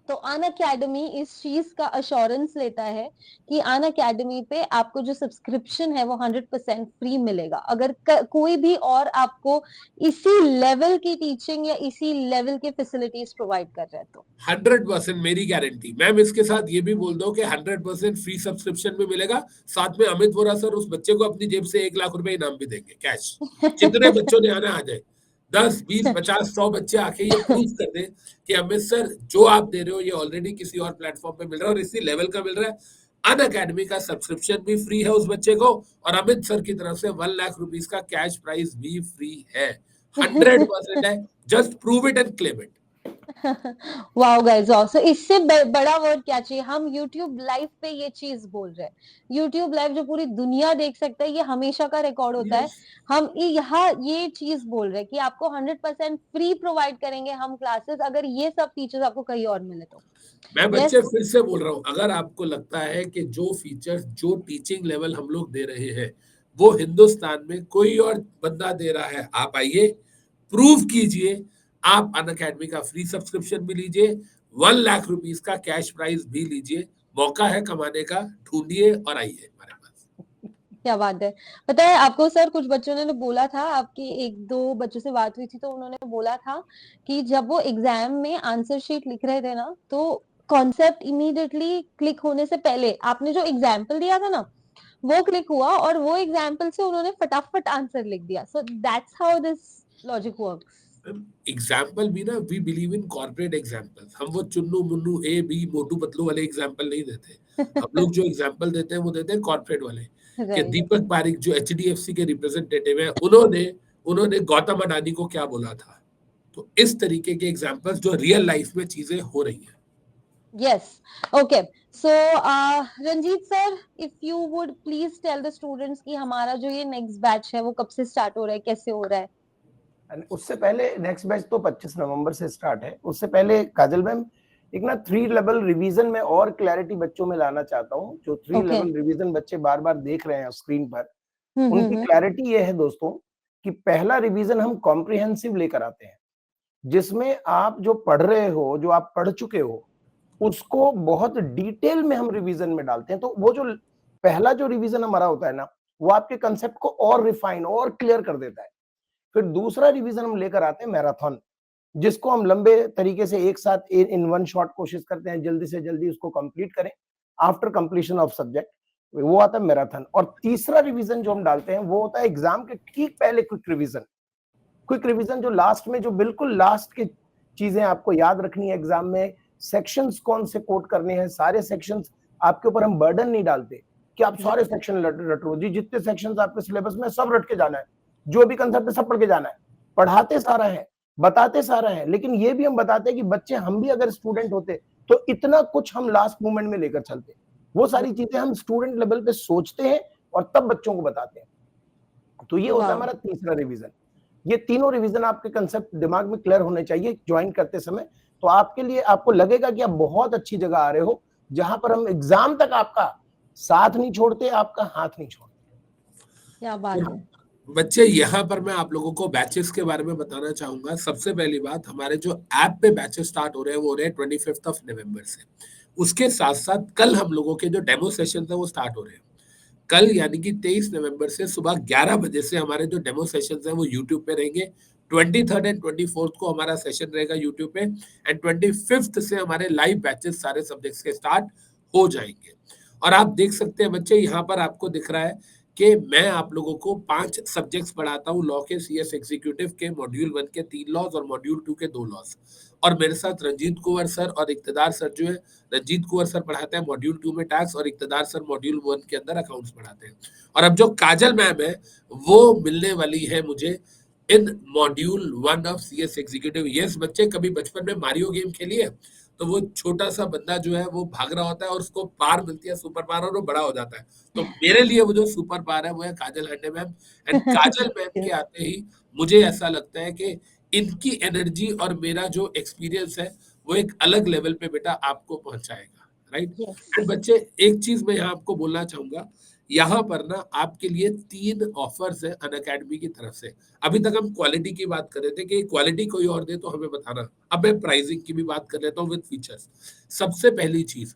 तो अन अकेडमी इस चीज का अश्योरेंस लेता है कि अन अकेडमी पे आपको जो सब्सक्रिप्शन है वो 100% फ्री मिलेगा। अगर कोई भी और आपको इसी लेवल की टीचिंग या इसी लेवल की फैसिलिटीज प्रोवाइड कर रहे हैं तो 100% मेरी गारंटी। मैम इसके साथ ये भी बोल दो कि 100% फ्री सब्सक्रिप्शन भी मिलेगा, साथ में अमित वोरा सर उस बच्चे को अपनी जेब से 1 लाख रुपए इनाम भी देंगे कैश। जितने बच्चों ने आना आ जाए, 10, 20, 50, 100 बच्चे आके ये प्रूव कर दें कि अमित सर जो आप दे रहे हो ये ऑलरेडी किसी और प्लेटफॉर्म पे मिल रहा है और इसी लेवल का मिल रहा है। अन अकेडमी का सब्सक्रिप्शन भी फ्री है उस बच्चे को और अमित सर की तरफ से 1 लाख रुपीस का कैश प्राइज भी फ्री है। 100% है, just prove it and claim it. Wow guys, wow. So इससे बड़ा वर्ड क्या चाहिए? हम YouTube लाइव पे ये चीज बोल रहे हैं। YouTube लाइव जो पूरी दुनिया देख सकता है, ये हमेशा का रिकॉर्ड होता है। हम यहाँ ये चीज बोल रहे हैं कि आपको 100% फ्री प्रोवाइड करेंगे हम क्लासेस, अगर ये सब फीचर्स आपको कहीं और मिले तो। मैं बच्चे फिर से बोल रहा हूँ, अगर आपको लगता है कि जो फीचर्स, जो टीचिंग लेवल हम लोग दे रहे हैं वो हिंदुस्तान में कोई और बंदा दे रहा है, आप आइए, प्रूव कीजिए। आप अन अकेडमी का फ्री सब्सक्रिप्शन भी लीजिए, 1 लाख रुपीस का कैश प्राइज भी लीजिए। मौका है कमाने का, ढूंढिए और आइए हमारे पास। क्या बात है। पता है आपको सर, कुछ बच्चों ने बोला था, आपकी 1-2 बच्चों से बात हुई थी तो उन्होंने बोला था कि जब वो एग्जाम में आंसर शीट लिख रहे थे ना तो कॉन्सेप्ट इमीडिएटली क्लिक होने से पहले आपने जो एग्जाम्पल दिया था ना वो क्लिक हुआ और वो एग्जाम्पल से उन्होंने फटाफट आंसर लिख दिया। So that's how this logic works. Example भी ना, we believe in corporate example. हम वो चुन्नू मुन्नू ए बी मोटू पतलू वाले एग्जाम्पल नहीं देते। हम लोग जो एग्जाम्पल देते हैं वो देते हैं कॉर्पोरेट वाले। कि दीपक पारिक जो HDFC के रिप्रेजेंटेटिव है, उन्होंने गौतम अडानी को क्या बोला था। तो इस तरीके के एग्जाम्पल्स जो रियल लाइफ में चीजें हो रही हैं। Yes. Okay. So, Ranjeet sir, if you would please tell the students कि हमारा जो ये next batch है वो कब से start हो रहा है, कैसे हो रहा है? उससे पहले नेक्स्ट बैच तो 25 नवंबर से स्टार्ट है। उससे पहले काजल मैम एक ना 3 लेवल रिवीजन में और क्लैरिटी बच्चों में लाना चाहता हूँ। जो 3 लेवल रिवीजन बच्चे बार बार देख रहे हैं स्क्रीन पर, उनकी क्लैरिटी ये है दोस्तों कि पहला रिवीजन हम कॉम्प्रिहेंसिव लेकर आते हैं, जिसमें आप जो पढ़ रहे हो, जो आप पढ़ चुके हो, उसको बहुत डिटेल में हम रिवीजन में डालते हैं। तो वो जो पहला जो रिवीजन हमारा होता है ना, वो आपके कंसेप्ट को और रिफाइन और क्लियर कर देता है। फिर दूसरा रिवीजन हम लेकर आते हैं मैराथन, जिसको हम लंबे तरीके से एक साथ इन वन शॉट कोशिश करते हैं जल्दी से जल्दी उसको कंप्लीट करें आफ्टर कंप्लीशन ऑफ सब्जेक्ट, वो आता है मैराथन। और तीसरा रिवीजन जो हम डालते हैं वो होता है एग्जाम के ठीक पहले क्विक रिवीजन जो लास्ट में, जो बिल्कुल लास्ट की चीजें आपको याद रखनी है एग्जाम में, सेक्शंस कौन से कोट करने हैं, सारे सेक्शंस आपके ऊपर हम बर्डन नहीं डालते कि आप सारे सेक्शन रटो जी, जितने सेक्शंस आपके सिलेबस में सब रट के जाना है, जो भी कंसेप्ट है सब पढ़ के जाना है। पढ़ाते सारा है, बताते सारा है, लेकिन ये भी हम बताते हैं कि बच्चे, हम भी अगर स्टूडेंट होते तो इतना कुछ हम लास्ट मोमेंट में लेकर चलते। वो सारी चीजें हम स्टूडेंट लेवल पे सोचते हैं और तब बच्चों को बताते हैं। तो ये होता है हमारा तीसरा रिवीजन। ये तीनों रिवीजन आपके कंसेप्ट दिमाग में क्लियर होने चाहिए ज्वाइन करते समय। तो आपके लिए, आपको लगेगा कि आप बहुत अच्छी जगह आ रहे हो, जहां पर हम एग्जाम तक आपका साथ नहीं छोड़ते, आपका हाथ नहीं छोड़ते। क्या बात है बच्चे। यहाँ पर मैं आप लोगों को बैचेस के बारे में बताना चाहूंगा। सबसे पहली बात, हमारे जो ऐप पे बैचेस स्टार्ट हो रहे हैं वो हो रहे हैं 25 नवंबर से। उसके साथ साथ कल हम लोगों के जो डेमो सेशन है वो स्टार्ट हो रहे हैं। कल यानी कि 23 नवंबर से सुबह 11 बजे से हमारे जो डेमो सेशंस हैं वो यूट्यूब पे रहेंगे। 23rd एंड 24th को हमारा सेशन रहेगा यूट्यूब पे एंड 25th से हमारे लाइव बैचेस सारे सब्जेक्ट्स के स्टार्ट हो जाएंगे। और आप देख सकते हैं बच्चे, यहाँ पर आपको दिख रहा है कि मैं आप लोगों को 5 सब्जेक्ट्स पढ़ाता हूँ लॉ के, सीएस एग्जीक्यूटिव के मॉड्यूल 1 के 3 लॉज और मॉड्यूल 2 के 2 लॉज। और मेरे साथ रंजीत कुंवर सर और इक्तदार सर जो है, रंजीत कुंवर सर पढ़ाते हैं मॉड्यूल 2 में टैक्स और इक्तदार सर मॉड्यूल 1 के अंदर अकाउंट्स पढ़ाते हैं। और अब जो काजल मैम है वो मिलने वाली है मुझे in module 1 of CS executive. Yes बच्चे, कभी बचपन में मारियो गेम खेली है तो वो छोटा सा बंदा जो है वो भाग रहा होता है और उसको पार मिलती है, सुपर पार, और वो बड़ा हो जाता है। तो मेरे लिए वो जो सुपर पार है वो है काजल हंडे मैम। एंड काजल मैम के आते ही मुझे ऐसा लगता है कि इनकी एनर्जी और मेरा जो एक्सपीरियंस है वो एक अलग लेवल पे बेटा आपको पहुंचाएगा, राइट। Yes. एंड बच्चे, एक चीज मैं यहाँ आपको बोलना चाहूंगा, यहाँ पर ना आपके लिए 3 ऑफर्स है अनअकैडमी की तरफ से। अभी तक हम क्वालिटी की बात कर रहे थे कि क्वालिटी कोई और दे तो हमें बताना। अब मैं प्राइसिंग की भी बात कर लेता हूँ विद फीचर्स। सबसे पहली चीज,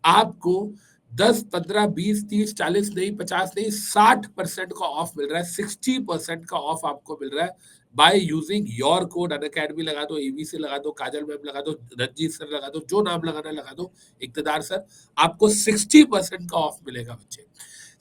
आपको 10, 15, 20, 30, 40 नहीं, 50 नहीं, 60% का ऑफ मिल रहा है। 60% का ऑफ आपको मिल रहा है by using your code Unacademy. लगा दो, एबीसी लगा दो, काजल मैम लगा दो, रंजीत सर लगा दो, जो नाम लगाना लगा दो, इक्तदार सर, आपको 60% का ऑफ मिलेगा बच्चे।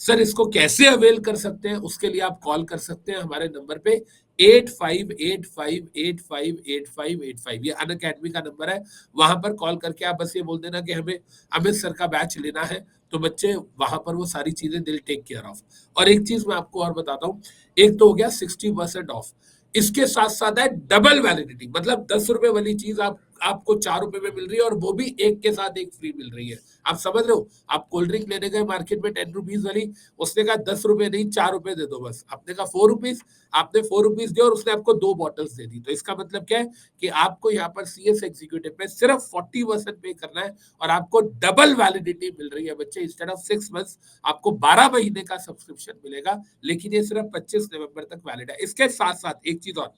सर इसको कैसे अवेल कर सकते हैं, उसके लिए आप कॉल कर सकते हैं हमारे नंबर पे 8585858585। ये अनअकैडमी का नंबर है। वहां पर कॉल करके आप बस ये बोल देना कि हमें अमित सर का बैच लेना है, तो बच्चे वहां पर वो सारी चीजें दिल टेक केयर ऑफ। और एक चीज मैं आपको और बताता हूँ, एक तो हो गया 60% ऑफ, इसके साथ साथ है डबल वैलिडिटी। मतलब 10 रुपए वाली चीज आपको 4 रुपए में मिल रही है और वो भी एक के साथ एक फ्री मिल रही है। आप समझ रहे हो, आप कोल्ड ड्रिंक लेने गए मार्केट में 10 रुपीज वाली, उसने कहा 10 रुपए नहीं 4 रुपए दे दो बस, आपने कहा 4 रुपीज, आपने 4 रुपीज दिए और उसने आपको 2 बॉटल्स दे दी। तो इसका मतलब क्या है कि आपको यहाँ पर सीएस एग्जीक्यूटिव पे सिर्फ 40% पे करना है और आपको डबल वैलिडिटी मिल रही है बच्चे। इंस्टेड ऑफ 6 मंथ्स आपको 12 महीने का सब्सक्रिप्शन मिलेगा, लेकिन ये सिर्फ 25 नवंबर तक वैलिड है। इसके साथ साथ एक चीज और,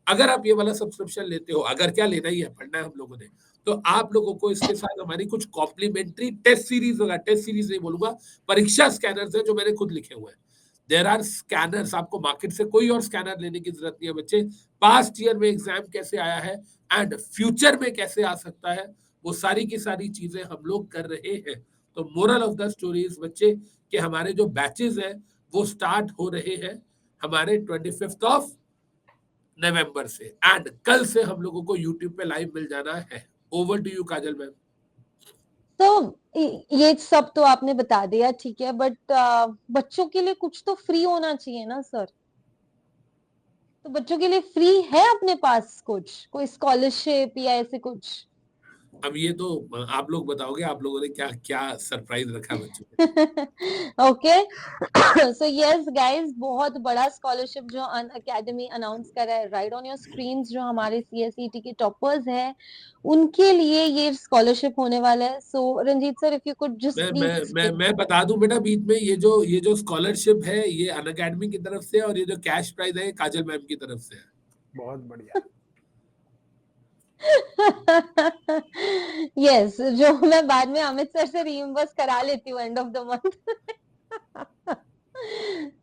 अगर आप ये वाला सब्सक्रिप्शन लेते हो, अगर क्या लेना ही है, पढ़ना है हम लोगों ने, तो आप लोगों को इसके साथ हमारी कुछ कॉम्प्लीमेंट्री टेस्ट सीरीज होगा, टेस्ट सीरीज नहीं बोलूंगा, परीक्षा स्कैनर्स है जो मैंने खुद लिखे हुए हैं। देयर आर स्कैनर्स, आपको मार्केट से कोई और स्कैनर लेने की जरूरत नहीं है बच्चे। पास्ट ईयर में एग्जाम कैसे आया है एंड फ्यूचर में कैसे आ सकता है, वो सारी की सारी चीजें हम लोग कर रहे हैं। तो moral of the story is बच्चे कि हमारे जो बैचेस हैं वो स्टार्ट हो रहे हैं हमारे 25 ऑफ नवंबर से, एंड कल से हम लोगों को यूट्यूब पे लाइव मिल जाना है। Over to you Kajal ma'am. तो ये सब तो आपने बता दिया, ठीक है, बट बच्चों के लिए कुछ तो फ्री होना चाहिए ना सर। तो बच्चों के लिए फ्री है अपने पास कुछ, कोई स्कॉलरशिप या ऐसे कुछ? अब ये तो आप लोग बताओगे, आप लोगों ने क्या क्या सरप्राइज रखा बच्चों को। ओके, सो यस गाइस, बहुत बड़ा स्कॉलरशिप जो अनअकैडमी अनाउंस कर रहा है राइट ऑन योर स्क्रीन्स, जो हमारे सीएसईटी के टॉपर्स हैं उनके लिए ये स्कॉलरशिप होने वाला है। So Ranjit sir, if you could just मैं बता दूं बेटा बीच में, ये जो स्कॉलरशिप है ये अनअकैडमी की तरफ से, और ये जो कैश प्राइज है ये काजल मैम की तरफ से है। बहुत बढ़िया। यस, जो मैं बाद में अमित सर से रीइंबर्स करा लेती हूँ end of the month.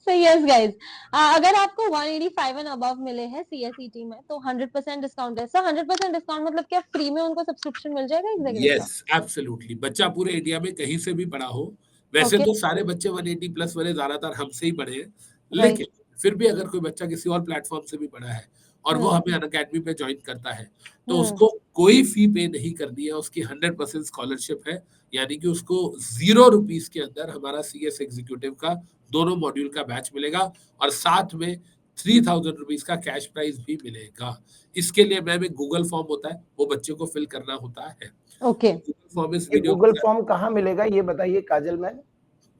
So yes guys, अगर आपको 185 एंड अबव मिले हैं सीएसईटी में तो 100% डिस्काउंट है। सर 100% डिस्काउंट मतलब क्या फ्री में उनको सब्सक्रिप्शन मिल जाएगा एग्जीक्यूटिव का? यस एब्सोल्युटली, बच्चा पूरे इंडिया में कहीं से भी पढ़ा हो, वैसे Okay. तो सारे बच्चे 180 प्लस वाले ज्यादातर हमसे ही पढ़े हैं, Right. लेकिन फिर भी अगर कोई बच्चा किसी और प्लेटफॉर्म से भी पढ़ा है और वो हमें अनअकैडमी पे ज्वाइन करता है तो उसको कोई फी पे नहीं करनी है, उसकी 100% स्कॉलरशिप है। यानी कि उसको 0 रुपीज के अंदर हमारा सीएस एग्जीक्यूटिव का दोनों मॉड्यूल का बैच मिलेगा और साथ में 3000 रुपीज का कैश प्राइज भी मिलेगा। इसके लिए मैम एक गूगल फॉर्म होता है, वो बच्चे को फिल करना होता है। ओके, गूगल फॉर्म इस ये वीडियो गूगल फॉर्म कहाँ मिलेगा ये बताइए काजल मैम।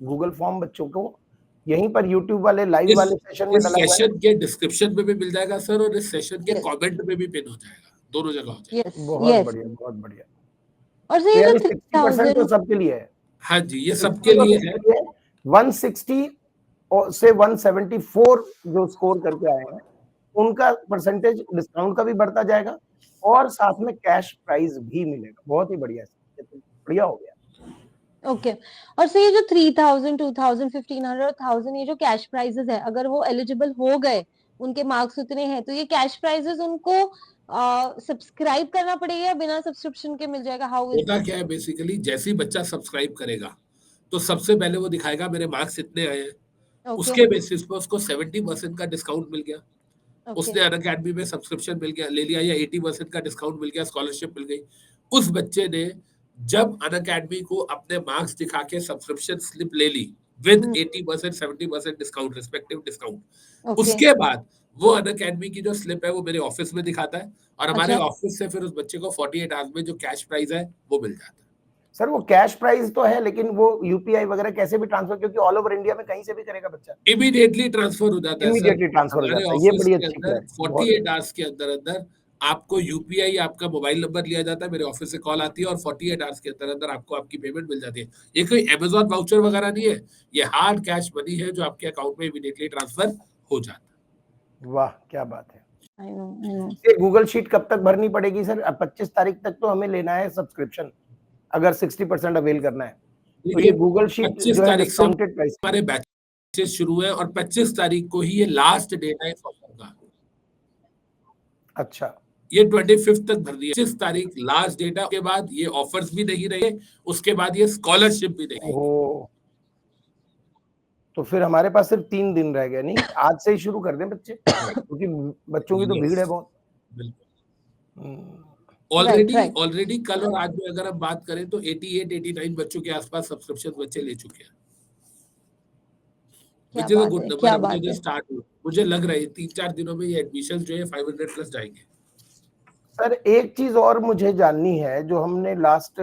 गूगल फॉर्म बच्चों को यहीं पर यूट्यूब वाले लाइव वाले सेशन में इस डला हुआ है। सेशन के डिस्क्रिप्शन में भी मिल जाएगा सर, और इस सेशन के Yes. कमेंट में भी पिन हो जाएगा, दोनों जगह हो जाएगा। यस बहुत यस। बढ़िया, बहुत बढ़िया। और तो सर ये यानी जो 60% तो 3000, सबके लिए है। हाँ जी, ये सबके लिए है। 160 से 174 जो स्कोर करके आए हैं उनका परसेंटेज डिस्काउंट का भी बढ़ता जाएगा और साथ में कैश प्राइज भी मिलेगा। बहुत ही बढ़िया, बढ़िया हो गया। ओके। और सर ये जो 3000, 2000, 1500, 1000 ये जो कैश प्राइजेस है, अगर वो एलिजिबल हो गए, उनके मार्क्स उतने हैं, तो ये कैश प्राइजेस उनको सब्सक्राइब करना पड़ेगा या बिना सब्सक्रिप्शन के मिल जाएगा? हाउ इज होता इट? क्या है बेसिकली, जैसे ही बच्चा सब्सक्राइब करेगा तो सबसे पहले वो दिखाएगा मेरे मार्क्स इतने आए हैं, ओके। उसके बेसिस पे उसको 70% का डिस्काउंट मिल गया, ओके। उसने अनअकैडमी में सब्सक्रिप्शन मिल गया ले लिया, या 80% का डिस्काउंट मिल गया, स्कॉलरशिप मिल गई। उस बच्चे ने जब अनअकैडमी को अपने मार्क्स दिखा के सब्सक्रिप्शन स्लिप ले ली with 80% 70% discount, respective discount, okay. उसके बाद वो अनअकैडमी की जो स्लिप है वो मेरे ऑफिस में दिखाता है, और हमारे अच्छा। ऑफिस से फिर उस बच्चे को 48 आवर्स में जो कैश प्राइस है वो मिल जाता है। सर वो कैश प्राइस तो है, लेकिन वो यूपीआई वगैरह कैसे भी ट्रांसफर, क्योंकि ऑल ओवर इंडिया में कहीं से भी करेगा बच्चा, इमीडिएटली ट्रांसफर हो जाता है सर। इमीडिएटली ट्रांसफर हो हमारे जाता है। ये ऑफिस बड़ी के अच्छी अंदर क्लैरिटी, बहुत 48 आवर्स के अंदर अंदर आपको यूपीआई, आपका मोबाइल नंबर लिया जाता है, मेरे ऑफिस से कॉल आती है, और 48 आवर्स के अंदर अंदर आपको आपकी पेमेंट मिल जाती है। ये कोई अमेजॉन वाउचर वगैरह नहीं है, ये हार्ड कैश मनी है जो आपके अकाउंट में इमीडिएटली ट्रांसफर हो जाता है। वाह क्या बात है। I know, I know. ये गूगल शीट कब तक भरनी पड़ेगी सर? 25 तारीख तक तो हमें लेना है सब्सक्रिप्शन, अगर 60% अवेल करना है, तो ये देखिए, गूगल शीट 25 जो है तारीख से डिस्काउंटेड प्राइस। हमारे बैचेस शुरू है, और 25 तारीख को ही ये लास्ट डेट है इस ऑफर का। अच्छा, ये 25 तक भर दिया, 25 तारीख लास्ट डेट है, उसके बाद ये ऑफर्स भी नहीं रहे, उसके बाद ये स्कॉलरशिप भी नहीं रहेगी। ओ, तो फिर हमारे पास सिर्फ 3 दिन रह गए। नहीं, आज से ही शुरू कर दें बच्चे, क्योंकि बच्चों की तो भीड़ है बहुत। Already right. ऑलरेडी कल और आज में अगर हम बात करें तो 88 89 बच्चों के आसपास सब्सक्रिप्शन बच्चे ले चुके हैं, क्या विच इज अ बात गुड है, नंबर। क्या अभी तो बात जो है। स्टार्ट हुआ, मुझे लग रहा है 3-4 दिनों में ये एडमिशन जो है 500 प्लस जाएंगे। सर एक चीज और मुझे जाननी है, जो हमने लास्ट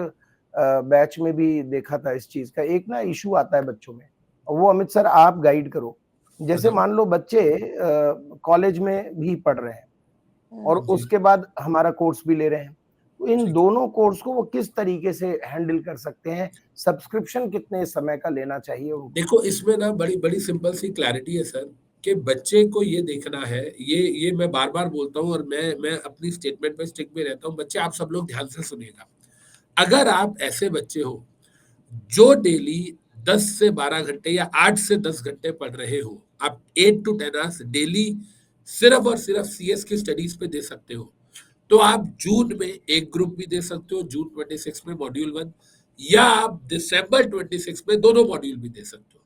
बैच में भी देखा था इस चीज का, एक ना इशू आता है बच्चों में, और वो अमित सर आप गाइड करो। जैसे बताओ। मान लो बच्चे कॉलेज में भी पढ़ रहे हैं और जी। उसके बाद हमारा कोर्स भी ले रहे हैं, तो इन ठीक। दोनों कोर्स को वो किस तरीके से हैंडल कर सकते हैं? सब्सक्रिप्शन कितने समय का लेना चाहिए उनको? देखो, इसमें ना बड़ी बड़ी सिंपल सी क्लैरिटी है सर, कि बच्चे को ये देखना है, ये मैं बार बार बोलता हूँ, और मैं अपनी स्टेटमेंट पे स्टिक में रहता हूँ। बच्चे आप सब लोग ध्यान से सुनिएगा, अगर आप ऐसे बच्चे हो जो डेली 10 से 12 घंटे या 8 से 10 घंटे पढ़ रहे हो, आप 8 टू 10 आवर्स डेली सिर्फ और सिर्फ सीएस की स्टडीज पे दे सकते हो, तो आप जून में एक ग्रुप भी दे सकते हो, जून 26 में मॉड्यूल 1, या आप दिसंबर 26 में दोनों मॉड्यूल भी दे सकते हो।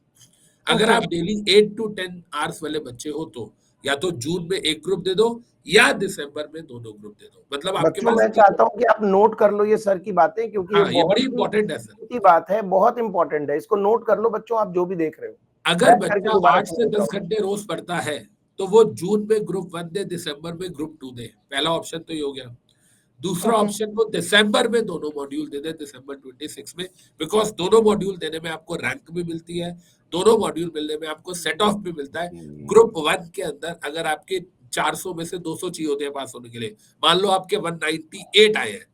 अगर ओके। आप डेली 8 टू 10 आवर्स वाले बच्चे हो तो या तो जून में एक ग्रुप दे दो या दिसंबर में दोनों ग्रुप दे दो, मतलब आपके बच्चों, पास मैं चाहता हूँ कि आप नोट कर लो ये सर की बातें, क्योंकि ये हाँ, ये बहुत बड़ी ही इंपॉर्टेंट है सर। कीमती बात है, बहुत इंपॉर्टेंट है। इसको नोट कर लो बच्चों, आप जो भी देख रहे हो, अगर बैठ करके बच्चा दोबारा 8 सुन से लेता 10 हूँ। घंटे रोज पढ़ता है तो वो जून में ग्रुप 1 दे, दिसंबर में ग्रुप 2 दे। पहला ऑप्शन तो ये हो गया। दूसरा ओके। ऑप्शन, वो दिसंबर में दोनों मॉड्यूल दे दे, दिसंबर 26 में, बिकॉज दोनों मॉड्यूल देने में आपको रैंक भी मिलती है, दोनों मॉड्यूल मिलने में आपको सेट ऑफ भी मिलता है। ग्रुप 1 के अंदर अगर आपके 400 में से 200 चाहिए होते हैं पास होने के लिए, मान लो आपके 198 आए हैं,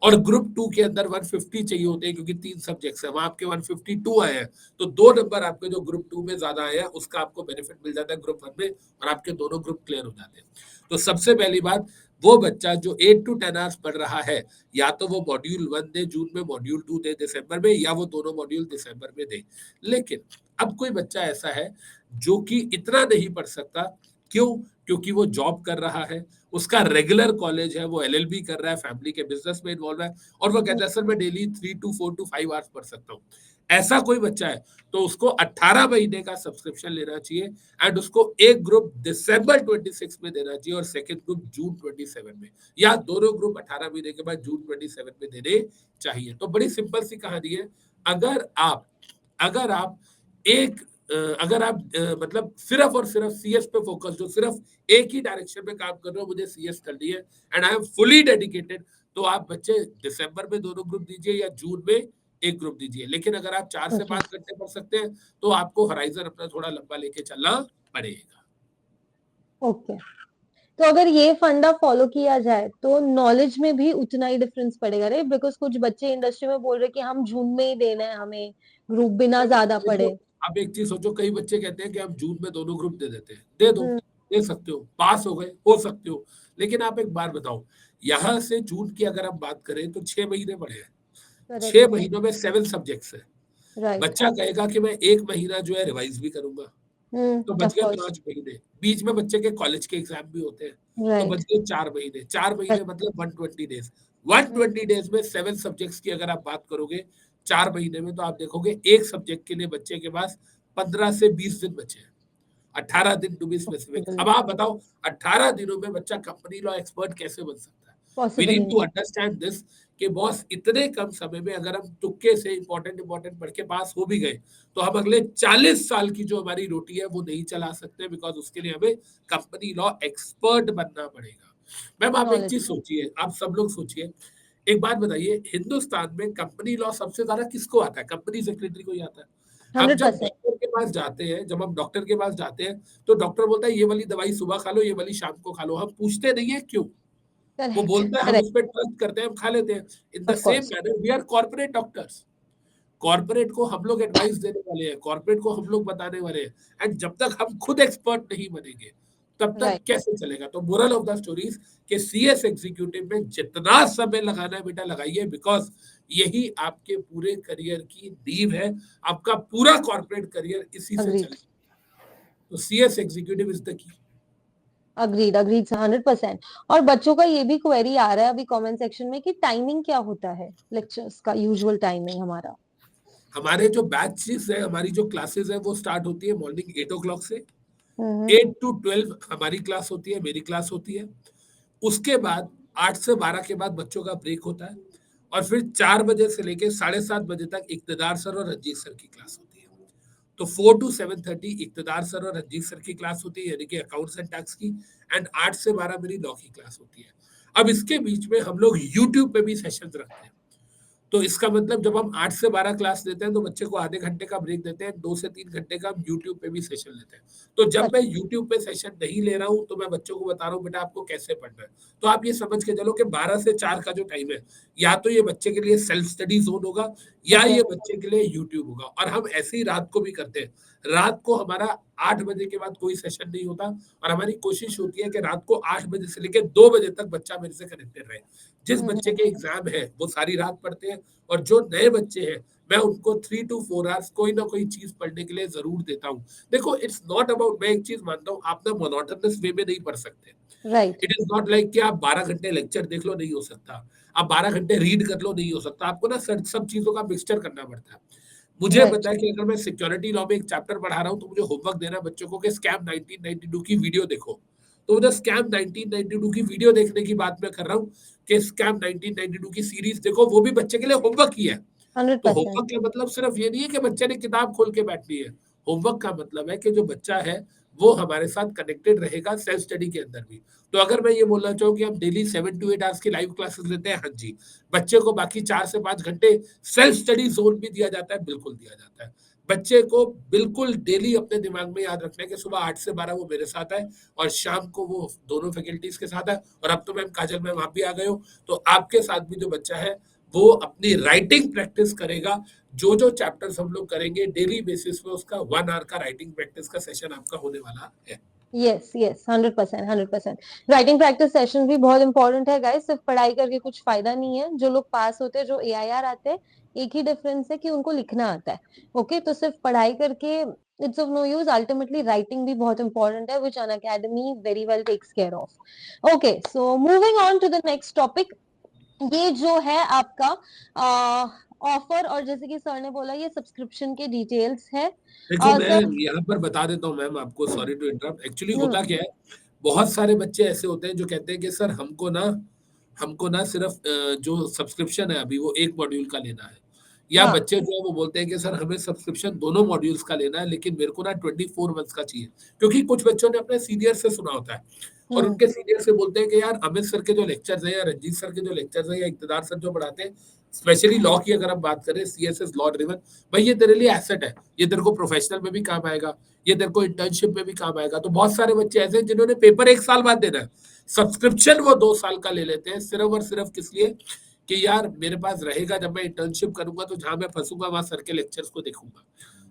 और ग्रुप 2 के अंदर 150 चाहिए होते हैं क्योंकि 3 सब्जेक्ट्स हैं, वहां आपके 152 आए हैं, तो 2 नंबर आपके जो ग्रुप 2 में ज्यादा आए हैं उसका आपको बेनिफिट मिल जाता है ग्रुप 1 में, और आपके दोनों ग्रुप क्लियर हो जाते हैं। तो सबसे पहली बात, वो बच्चा जो 8 टू 10 आवर्स पढ़ रहा है, या तो वो मॉड्यूल 1 दे जून में, मॉड्यूल 2 दे दिसंबर में, या वो दोनों मॉड्यूल दिसंबर में दे। लेकिन अब कोई बच्चा ऐसा है जो कि इतना नहीं पढ़ सकता, क्यों? क्योंकि वो जॉब कर रहा है, उसका रेगुलर कॉलेज है, वो एलएलबी कर रहा है, फैमिली के बिजनेस में इन्वॉल्व है, और वो कहता है सर मैं डेली 3 टू 4 टू 5 आवर्स पढ़ सकता हूँ। ऐसा कोई बच्चा है तो उसको 18 महीने का सब्सक्रिप्शन लेना चाहिए, एंड उसको एक ग्रुप दिसंबर 26 में देना चाहिए और सेकंड ग्रुप जून 27 में, या दोनों ग्रुप 18 महीने के बाद जून 27 में देने चाहिए। तो बड़ी सिंपल सी कहानी है। अगर आप एक अगर आप मतलब सिर्फ और सिर्फ सीएस पे फोकस हो, सिर्फ एक ही डायरेक्शन में काम कर रहे हो, मुझे सीएस करनी है and I am fully dedicated, तो आप बच्चे दिसंबर में दोनों ग्रुप दीजिए या जून में एक ग्रुप दीजिए। लेकिन अगर आप 4 से 5 घंटे पढ़ सकते हैं तो आपको हराइजन अपना थोड़ा लंबा लेके चलना पड़ेगा। ओके। तो अगर ये फंडा फॉलो किया जाए तो नॉलेज में भी उतना ही डिफरेंस पड़ेगा, राइट? बिकॉज कुछ बच्चे इंडस्ट्री में बोल रहे कि हम जून में ही देना है हमें ग्रुप, बिना ज्यादा देखो, पढ़े। आप एक चीज सोचो, कई बच्चे कहते हैं कि हम जून में दोनों ग्रुप दे देते हैं, दे दो, हम्म। दे सकते हो, पास हो गए, हो सकते हो। लेकिन आप एक बार बताओ, यहाँ से जून की अगर हम बात करें तो 6 महीने पढ़े हैं, करेक्ट। 6 महीनों में 7 सब्जेक्ट्स है, राइट। बच्चा कहेगा कि मैं 1 महीना जो है रिवाइज भी करूंगा, तो बच ऑफ गए कोर्स। 5 महीने। बीच में बच्चे के कॉलेज के एग्जाम भी होते हैं, तो बच राइट। गए 4 महीने। 4 महीने मतलब 120 डेज। 120 डेज में 7 सब्जेक्ट्स की अगर आप बात करोगे 4 महीने में, तो आप देखोगे एक सब्जेक्ट के लिए बच्चे के पास 15 से 20 दिन बचे हैं। 18 दिन टू बी स्पेसिफिक। अब आप बताओ 18 दिनों में बच्चा कंपनी लॉ एक्सपर्ट कैसे बन सकता है? We possible he need to नहीं। अंडरस्टैंड दिस कि बॉस इतने कम समय में अगर हम तुक्के से इंपॉर्टेंट पढ़ के पास हो भी गए, तो हम अगले 40 साल की जो हमारी रोटी है वो नहीं चला सकते, बिकॉज उसके लिए हमें कंपनी लॉ एक्सपर्ट बनना पड़ेगा। मैम आप एक नॉलेज। चीज सोचिए, आप सब लोग सोचिए, एक बात बताइए, हिंदुस्तान में कंपनी लॉ सबसे ज्यादा किसको आता है? कंपनी सेक्रेटरी को ही आता है। हम जब 100%। डॉक्टर के पास जाते हैं, जब हम डॉक्टर के पास जाते हैं, तो डॉक्टर बोलता है ये वाली दवाई सुबह खा लो, ये वाली शाम को खा लो। हम पूछते नहीं है क्यों? वो करेक्ट। बोलता है, हम करेक्ट। उस पे ट्रस्ट करते हैं, हम खा लेते हैं। In the of same course. Manner we are corporate doctors. Corporate को हम लोग एडवाइस देने वाले हैं, कॉर्पोरेट को हम लोग बताने वाले हैं, एंड जब तक हम खुद एक्सपर्ट नहीं बनेंगे तब तक राइट। कैसे चलेगा? तो मोरल ऑफ द स्टोरीज कि सीएस एग्जीक्यूटिव में जितना समय लगाना है बेटा लगाइए, बिकॉज यही आपके पूरे करियर की नींव है। आपका पूरा कॉर्पोरेट करियर इसी से अग्रीड। चलेगा। तो CS executive is the key. Agreed. Agreed 100%। और बच्चों का ये भी क्वेरी आ रहा है अभी कमेंट सेक्शन में कि टाइमिंग क्या होता है लेक्चर्स का, यूजुअल टाइमिंग हमारा। हमारे जो बैचेस है, हमारी जो क्लासेस है, वो स्टार्ट होती है मॉर्निंग 8 o'clock से। हम्म। 8 to 12 हमारी क्लास होती है, मेरी क्लास होती है। उसके बाद 8 से 12 के बाद बच्चों का ब्रेक होता है, और फिर 4 बजे से लेके 7:30 बजे तक इक्तदार सर और रंजीत सर की क्लास होती है। तो 4 to 7:30 इक्तदार सर और रंजीत सर की क्लास होती है, यानी कि अकाउंट्स एंड टैक्स की, एंड 8 से 12 मेरी लॉ की क्लास होती है। अब इसके बीच में हम लोग यूट्यूब पे भी सेशन रखते हैं। तो इसका मतलब जब हम 8 से 12 क्लास देते हैं, तो बच्चे को आधे घंटे का ब्रेक देते हैं, 2 से 3 घंटे का हम यूट्यूब पे भी सेशन लेते हैं। तो जब मैं यूट्यूब पे सेशन नहीं ले रहा हूँ, तो मैं बच्चों को बता रहा हूँ बेटा आपको कैसे पढ़ना है। तो आप ये समझ के चलो कि 12 से 4 का जो टाइम है, या तो ये बच्चे के लिए सेल्फ स्टडी जोन होगा, या ये बच्चे के लिए यूट्यूब होगा। और हम ऐसे ही रात को भी करते हैं। रात को हमारा 8 बजे के बाद कोई सेशन नहीं होता, और हमारी कोशिश होती है कि रात को 8 बजे से लेकर 2 बजे तक बच्चा मेरे से कनेक्टेड रहे। जिस बच्चे के एग्जाम है वो सारी रात पढ़ते हैं, और जो नए बच्चे हैं मैं उनको 3 to 4 आवर्स कोई ना कोई चीज पढ़ने के लिए जरूर देता हूँ। देखो इट्स नॉट अबाउट, मैं एक चीज मानता हूँ, आप ना मोनोटोनस वे में नहीं पढ़ सकते। Right. It is not like कि आप 12 घंटे लेक्चर देख लो, नहीं हो सकता। आप 12 घंटे रीड कर लो, नहीं हो सकता। आपको ना सब चीजों का मिक्सचर करना पड़ता है। मुझे राइट। पता है कि अगर मैं सिक्योरिटी लॉ में एक चैप्टर पढ़ा रहा हूँ, तो मुझे होमवर्क देना है बच्चों को कि स्कैम 1992 की वीडियो देखो। तो उधर स्कैम 1992 की वीडियो देखने की बात मैं कर रहा हूँ कि स्कैम 1992 की सीरीज देखो, वो भी बच्चे के लिए होमवर्क ही है। तो 100%। होमवर्क का मतलब सिर्फ ये नहीं है कि बच्चे ने किताब खोल के बैठनी है। होमवर्क का मतलब है कि जो बच्चा है वो हमारे साथ कनेक्टेड रहेगा सेल्फ स्टडी के अंदर भी। तो अगर मैं ये बोलना चाहूँ कि हम डेली 7 to 8 आवर्स की लाइव क्लासेस लेते हैं, हाँ जी। बच्चे को बाकी 4 से 5 घंटे सेल्फ स्टडी जोन भी दिया जाता है, बिल्कुल दिया जाता है। बच्चे को बिल्कुल डेली अपने दिमाग में याद रखना है कि सुबह 8 से 12 वो मेरे साथ है, और शाम को वो दोनों फैकल्टीज के साथ है। और अब तो मैम काजल मैम आप भी आ गए हो, तो आपके साथ भी जो बच्चा है वो अपनी राइटिंग प्रैक्टिस करेगा। जो चैप्टर्स हम लोग करेंगे डेली बेसिस पे, उसका 1 आवर का राइटिंग प्रैक्टिस का सेशन आपका होने वाला है। Yes yes 100%। 100%। Writing practice session भी बहुत इंपॉर्टेंट है गाइस। सिर्फ पढ़ाई करके कुछ फायदा नहीं है। जो लोग पास होते हैं, जो AIR आते हैं, एक ही डिफरेंस है कि उनको लिखना आता है। ओके, तो सिर्फ पढ़ाई करके it's of no use. Ultimately writing भी बहुत इंपॉर्टेंट है, which Unacademy very well takes care of. Okay, so moving on to the next topic. ये जो है आपका ऑफर, और जैसे कि सर ने बोला ये सब्सक्रिप्शन के डिटेल्स है। देखो मैं सर। यहाँ पर बता देता हूँ मैम आपको, sorry to interrupt. Actually no. होता क्या है, बहुत सारे बच्चे ऐसे होते हैं जो कहते हैं कि सर हमको ना सिर्फ जो सब्सक्रिप्शन है अभी वो एक मॉड्यूल का लेना है। या हाँ। बच्चे जो है वो बोलते हैं कि सर हमें सब्सक्रिप्शन दोनों मॉड्यूल्स का लेना है, लेकिन मेरे को ना 24 मंथ्स का चाहिए। क्योंकि कुछ बच्चों ने अपने सीनियर से सुना होता है, और उनके सीनियर से बोलते हैं कि यार अमित सर के जो लेक्चर्स हैं, या रंजीत सर के जो लेक्चर्स हैं, या इक्तदार सर जो पढ़ाते हैं, स्पेशली लॉ की अगर हम बात करें, सीएसएस लॉ ड्रिवन, भाई ये तेरे लिए एसेट है, ये तेरे को प्रोफेशनल में भी काम आएगा, ये तेरे को इंटर्नशिप में भी काम आएगा। तो बहुत सारे बच्चे ऐसे हैं जिन्होंने पेपर 1 साल बाद देना है, सब्सक्रिप्शन वो 2 साल का ले लेते हैं, सिर्फ और सिर्फ किस लिए कि यार मेरे पास रहेगा, जब मैं इंटर्नशिप करूंगा तो जहां मैं फंसूंगा वहां सर के लेक्चर्स को देखूंगा।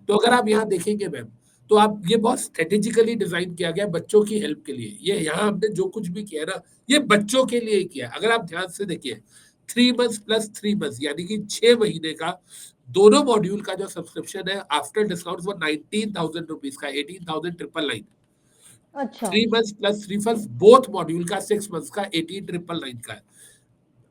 तो अगर आप यहाँ देखेंगे मैम, तो आप ये बहुत स्ट्रेटेजिकली डिजाइन किया गया बच्चों की हेल्प के लिए। ये यहाँ हमने जो कुछ भी किया ना, ये बच्चों के लिए किया। अगर आप ध्यान से देखिए, 3 months plus 3 months यानी कि 6 महीने का दोनों मॉड्यूल का जो सब्सक्रिप्शन है आफ्टर डिस्काउंट वो 19,000 रुपीज का, 18,999। अच्छा 3 months plus 3 months both module का 6 months का 18,999 का है।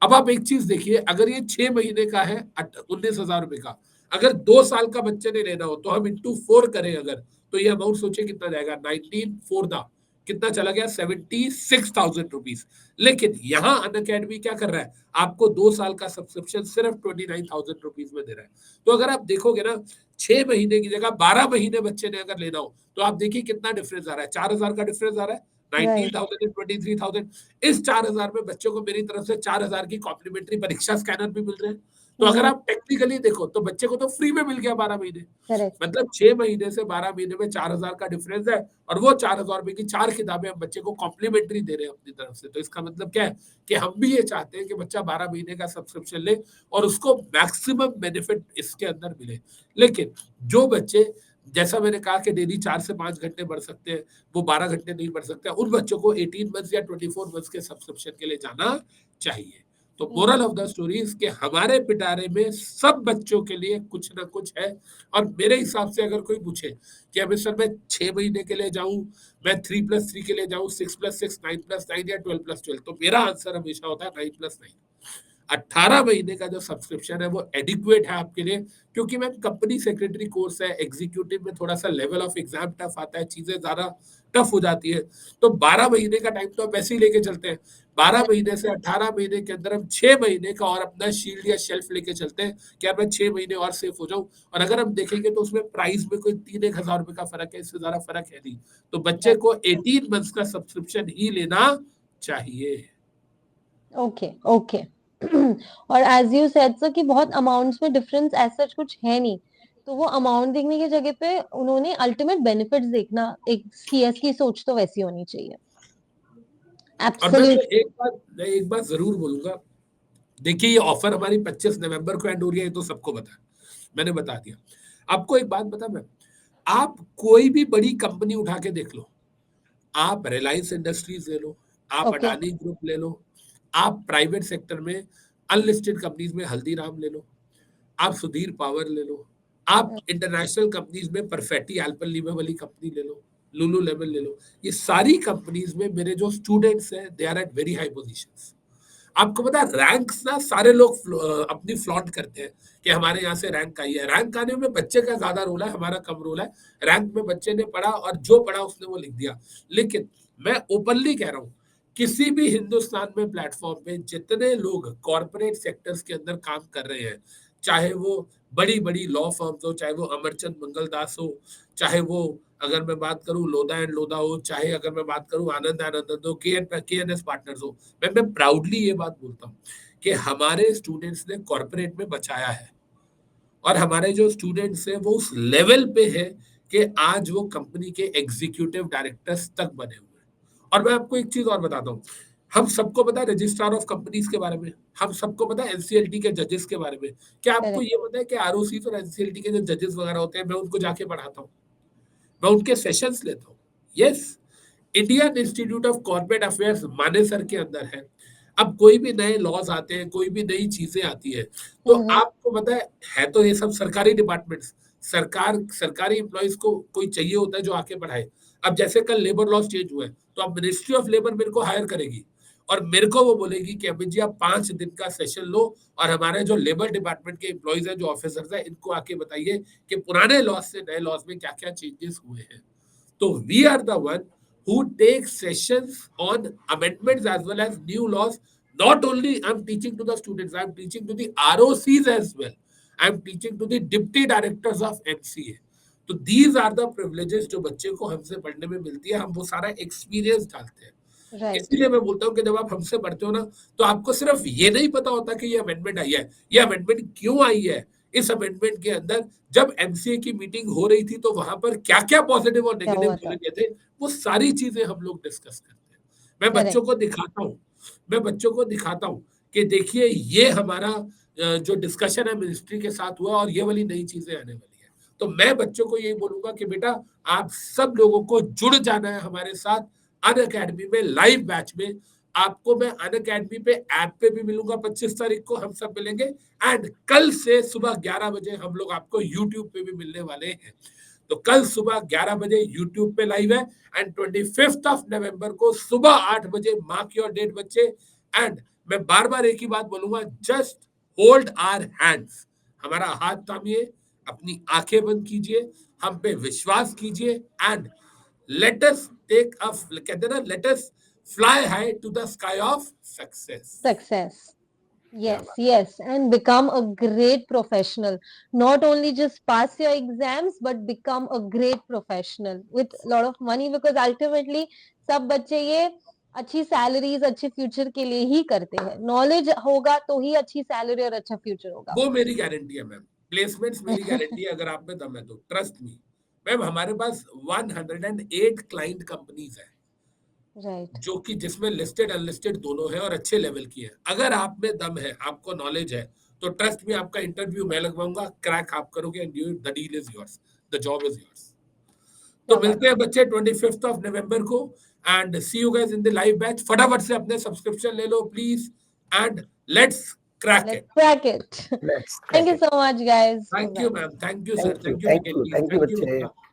अब आप एक चीज देखिए, अगर ये 6 महीने का है 19,000 रुपए का, अगर 2 साल का बच्चे ने लेना हो तो हम इंटू 4 करें अगर, तो ये अमाउंट सोचिए कितना जाएगा, 19 4 दा कितना चला गया, 76,000 रुपीज। लेकिन यहाँ अनअकैडमी क्या कर रहा है, आपको 2 साल का सब्सक्रिप्शन सिर्फ 29,000 रुपीज में दे रहा है। तो अगर आप देखोगे ना, 6 महीने की जगह 12 महीने बच्चे ने अगर लेना हो तो आप देखिए कितना डिफरेंस आ रहा है, 4,000 का डिफरेंस आ रहा है, 19,000 एंड 23,000। इस 4,000 में बच्चों को मेरी तरफ से 4,000 की कॉम्प्लीमेंट्री परीक्षा स्कैनर भी मिल रहे हैं। तो अगर आप टेक्निकली देखो तो बच्चे को तो फ्री में मिल गया 12 महीने, करेक्ट मतलब 6 महीने से 12 महीने में 4,000 का डिफरेंस है, और वो 4,000 रुपए की 4 किताबें हम बच्चे को कॉम्प्लीमेंट्री दे रहे हैं अपनी तरफ से। तो इसका मतलब क्या है कि हम भी ये चाहते हैं कि बच्चा 12 महीने का सब्सक्रिप्शन ले और उसको मैक्सिमम बेनिफिट इसके अंदर मिले। लेकिन जो बच्चे, जैसा मैंने कहा कि डेली 4 से 5 घंटे बढ़ सकते हैं, वो 12 घंटे नहीं बढ़ सकते, उन बच्चों को 18 मंथ्स या 24 मंथ्स के सब्सक्रिप्शन के लिए जाना चाहिए। तो moral of the story is कि हमारे पिटारे में सब बच्चों के लिए कुछ ना कुछ है। और मेरे हिसाब से अगर कोई पूछे कि अभी सर मैं 6 महीने के लिए जाऊं, मैं 3+3 के लिए जाऊं, 6+6, 9+9 या 12+12, तो मेरा आंसर हमेशा होता है 9+9। 18 महीने का जो सब्सक्रिप्शन है वो एडिक्वेट है आपके लिए, क्योंकि मैम कंपनी सेक्रेटरी कोर्स है, एग्जीक्यूटिव में थोड़ा सा लेवल ऑफ एग्जाम टफ आता है, चीजें ज्यादा टफ हो जाती है। तो 12 महीने का टाइम तो हम वैसे ही लेके चलते हैं, 12 महीने से 18 महीने के अंदर हम 6 महीने का और अपना शील्ड या शेल्फ लेके चलते हैं कि यार मैं 6 महीने और सेफ हो जाऊं। और अगर हम देखेंगे तो उसमें प्राइस में कोई 3-1 हज़ार रुपए का फर्क है, इससे ज्यादा फर्क है नहीं। तो बच्चे को 18 मंथ्स का सब्सक्रिप्शन ही लेना चाहिए। ओके ओके और एज यू सेड सर कि बहुत अमाउंट्स में डिफरेंस ऐसा कुछ है नहीं, तो वो अमाउंट देखने की जगह पे उन्होंने अल्टीमेट बेनिफिट्स देखना, एक सीएस की सोच तो वैसी होनी चाहिए। और मैं एब्सोल्यूट मैं एक बात जरूर बोलूंगा, देखिए ये ऑफर हमारी 25 नवंबर को एंड हो रही है, तो सबको पता है, मैंने बता दिया। आपको एक बात बता, मैं आप कोई भी बड़ी कंपनी उठा के देख लो, आप रिलायंस इंडस्ट्रीज ले लो, आप ओके अडानी ग्रुप ले लो, आप प्राइवेट सेक्टर में अनलिस्टेड कंपनीज में हल्दीराम ले लो, आप सुधीर पावर ले लो, आप इंटरनेशनल कंपनीज में परफेक्टी एल्पेनलीबे वाली कंपनी ले लो, लुलु लेवल ले लो, ये सारी कंपनीज में मेरे जो स्टूडेंट्स हैं they are at very high positions. आपको पता है रैंक्स ना सारे लोग अपनी फ्लॉन्ट करते हैं कि हमारे यहाँ से रैंक आई है, रैंक आने में बच्चे का ज्यादा रोल है, हमारा कम रोल है। रैंक में बच्चे ने पढ़ा और जो पढ़ा उसने वो लिख दिया। लेकिन मैं ओपनली कह रहा हूँ, किसी भी हिंदुस्तान में प्लेटफॉर्म पे जितने लोग कॉर्पोरेट सेक्टर्स के अंदर काम कर रहे हैं, चाहे वो बड़ी बड़ी लॉ फर्म्स हो, चाहे वो अमरचंद मंगलदास हो, चाहे वो अगर मैं बात करूं लोधा एंड लोधा हो, चाहे अगर मैं बात करूं आनंद आनंद हो, के एन एस पार्टनर्स हो, मैं प्राउडली ये बात बोलता हूँ कि हमारे स्टूडेंट्स ने कॉर्पोरेट में बचाया है। और हमारे जो स्टूडेंट्स हैं वो उस लेवल पे है कि आज वो कंपनी के एग्जीक्यूटिव डायरेक्टर्स तक बने हुए हैं। और मैं आपको एक चीज और बताता हूँ, हम सबको पता है रजिस्ट्रार ऑफ कंपनीज के बारे में, हम सबको पता है एनसीएलटी के जजेस के बारे में। क्या आपको करेक्ट ये पता है कि आरओसी और एनसीएलटी के जो जजेस वगैरह होते हैं, मैं उनको जाके पढ़ाता हूँ, मैं उनके सेशंस लेता हूँ। Yes, Indian institute of corporate affairs Manesar के अंदर है। अब कोई भी नए लॉज आते हैं, कोई भी नई चीजें आती है, तो आपको पता है तो ये सब सरकारी डिपार्टमेंट्स, सरकारी एम्प्लॉइज को कोई चाहिए होता है जो आके पढ़ाए। अब जैसे कल लेबर लॉज चेंज हुआ है, तो अब मिनिस्ट्री ऑफ लेबर मेरे को हायर करेगी और मेरे को वो बोलेगी कि अमित जी आप 5 दिन का सेशन लो और हमारे जो लेबर डिपार्टमेंट के एम्प्लॉइज हैं, जो ऑफिसर्स हैं, इनको आके बताइए कि पुराने लॉज से नए लॉज में क्या क्या चेंजेस हुए हैं। तो we are the one who take sessions on amendments as well as new laws. Not only I'm teaching to the students, I'm teaching to the ROCs as well. I'm teaching to the deputy directors of MCA. तो these are the privileges जो बच्चे को हमसे पढ़ने में मिलती है, हम वो सारा एक्सपीरियंस डालते हैं। राइट इसलिए मैं बोलता हूँ कि जब आप हमसे पढ़ते हो ना, तो आपको सिर्फ ये नहीं पता होता कि ये अमेंडमेंट आई है, ये अमेंडमेंट क्यों आई है, इस अमेंडमेंट के अंदर जब एमसीए की मीटिंग हो रही थी तो वहां पर क्या क्या पॉजिटिव और क्या नेगेटिव हुआ था, बोले गए थे, वो सारी चीजें हम लोग डिस्कस करते हैं। मैं करेक्ट बच्चों को दिखाता हूँ, मैं बच्चों को दिखाता हूँ कि देखिए ये हमारा जो डिस्कशन है मिनिस्ट्री के साथ हुआ और ये वाली नई चीजें आने वाली है। तो मैं बच्चों को यही बोलूंगा कि बेटा आप सब लोगों को जुड़ जाना है हमारे साथ अनअकैडमी में लाइव बैच में। आपको मैं अनअकैडमी पे ऐप पे भी मिलूंगा 25 तारीख को, हम सब मिलेंगे। एंड कल से सुबह 11 बजे हम लोग आपको यूट्यूब पे भी मिलने वाले हैं। तो कल सुबह 11 बजे यूट्यूब पे लाइव है एंड 25 ऑफ नवंबर को सुबह 8 बजे, मार्क योर डेट बच्चे। एंड मैं बार बार एक ही बात बोलूंगा, जस्ट होल्ड आवर हैंड्स, हमारा हाथ थामिए, अपनी आंखें बंद कीजिए, हम पे विश्वास कीजिए and let us take a, कहते हैं ना, let us fly high to the sky of success. Success. Yes, yes, and become a great professional. Not only just pass your exams, but become a great professional with a lot of money, because ultimately सब बच्चे ये अच्छी salaries, अच्छे future के लिए ही करते हैं। Knowledge होगा तो ही अच्छी सैलरी और अच्छा फ्यूचर होगा। वो मेरी गारंटी है मैम, प्लेसमेंट्स मेरी गारंटी है, अगर आप में दम है तो ट्रस्ट मी मैम। हमारे पास 108 क्लाइंट कंपनीज है, राइट, जो कि जिसमें लिस्टेड अनलिस्टेड दोनों है और अच्छे लेवल की है। अगर आप में दम है, आपको नॉलेज है, तो ट्रस्ट मी, आपका इंटरव्यू मैं लगवाऊंगा, क्रैक आप करोगे and you, the deal is yours, the job is yours. तो मिलते हैं बच्चे 25 ऑफ नवंबर को and see you guys in the live batch. फटाफट से अपने सब्सक्रिप्शन ले लो please and let's crack it. crack it. Let's Thank crack you it. so much, guys. Thank you ma'am, thank you sir, Thank you, thank you thank you, thank you, thank you. बच्चे।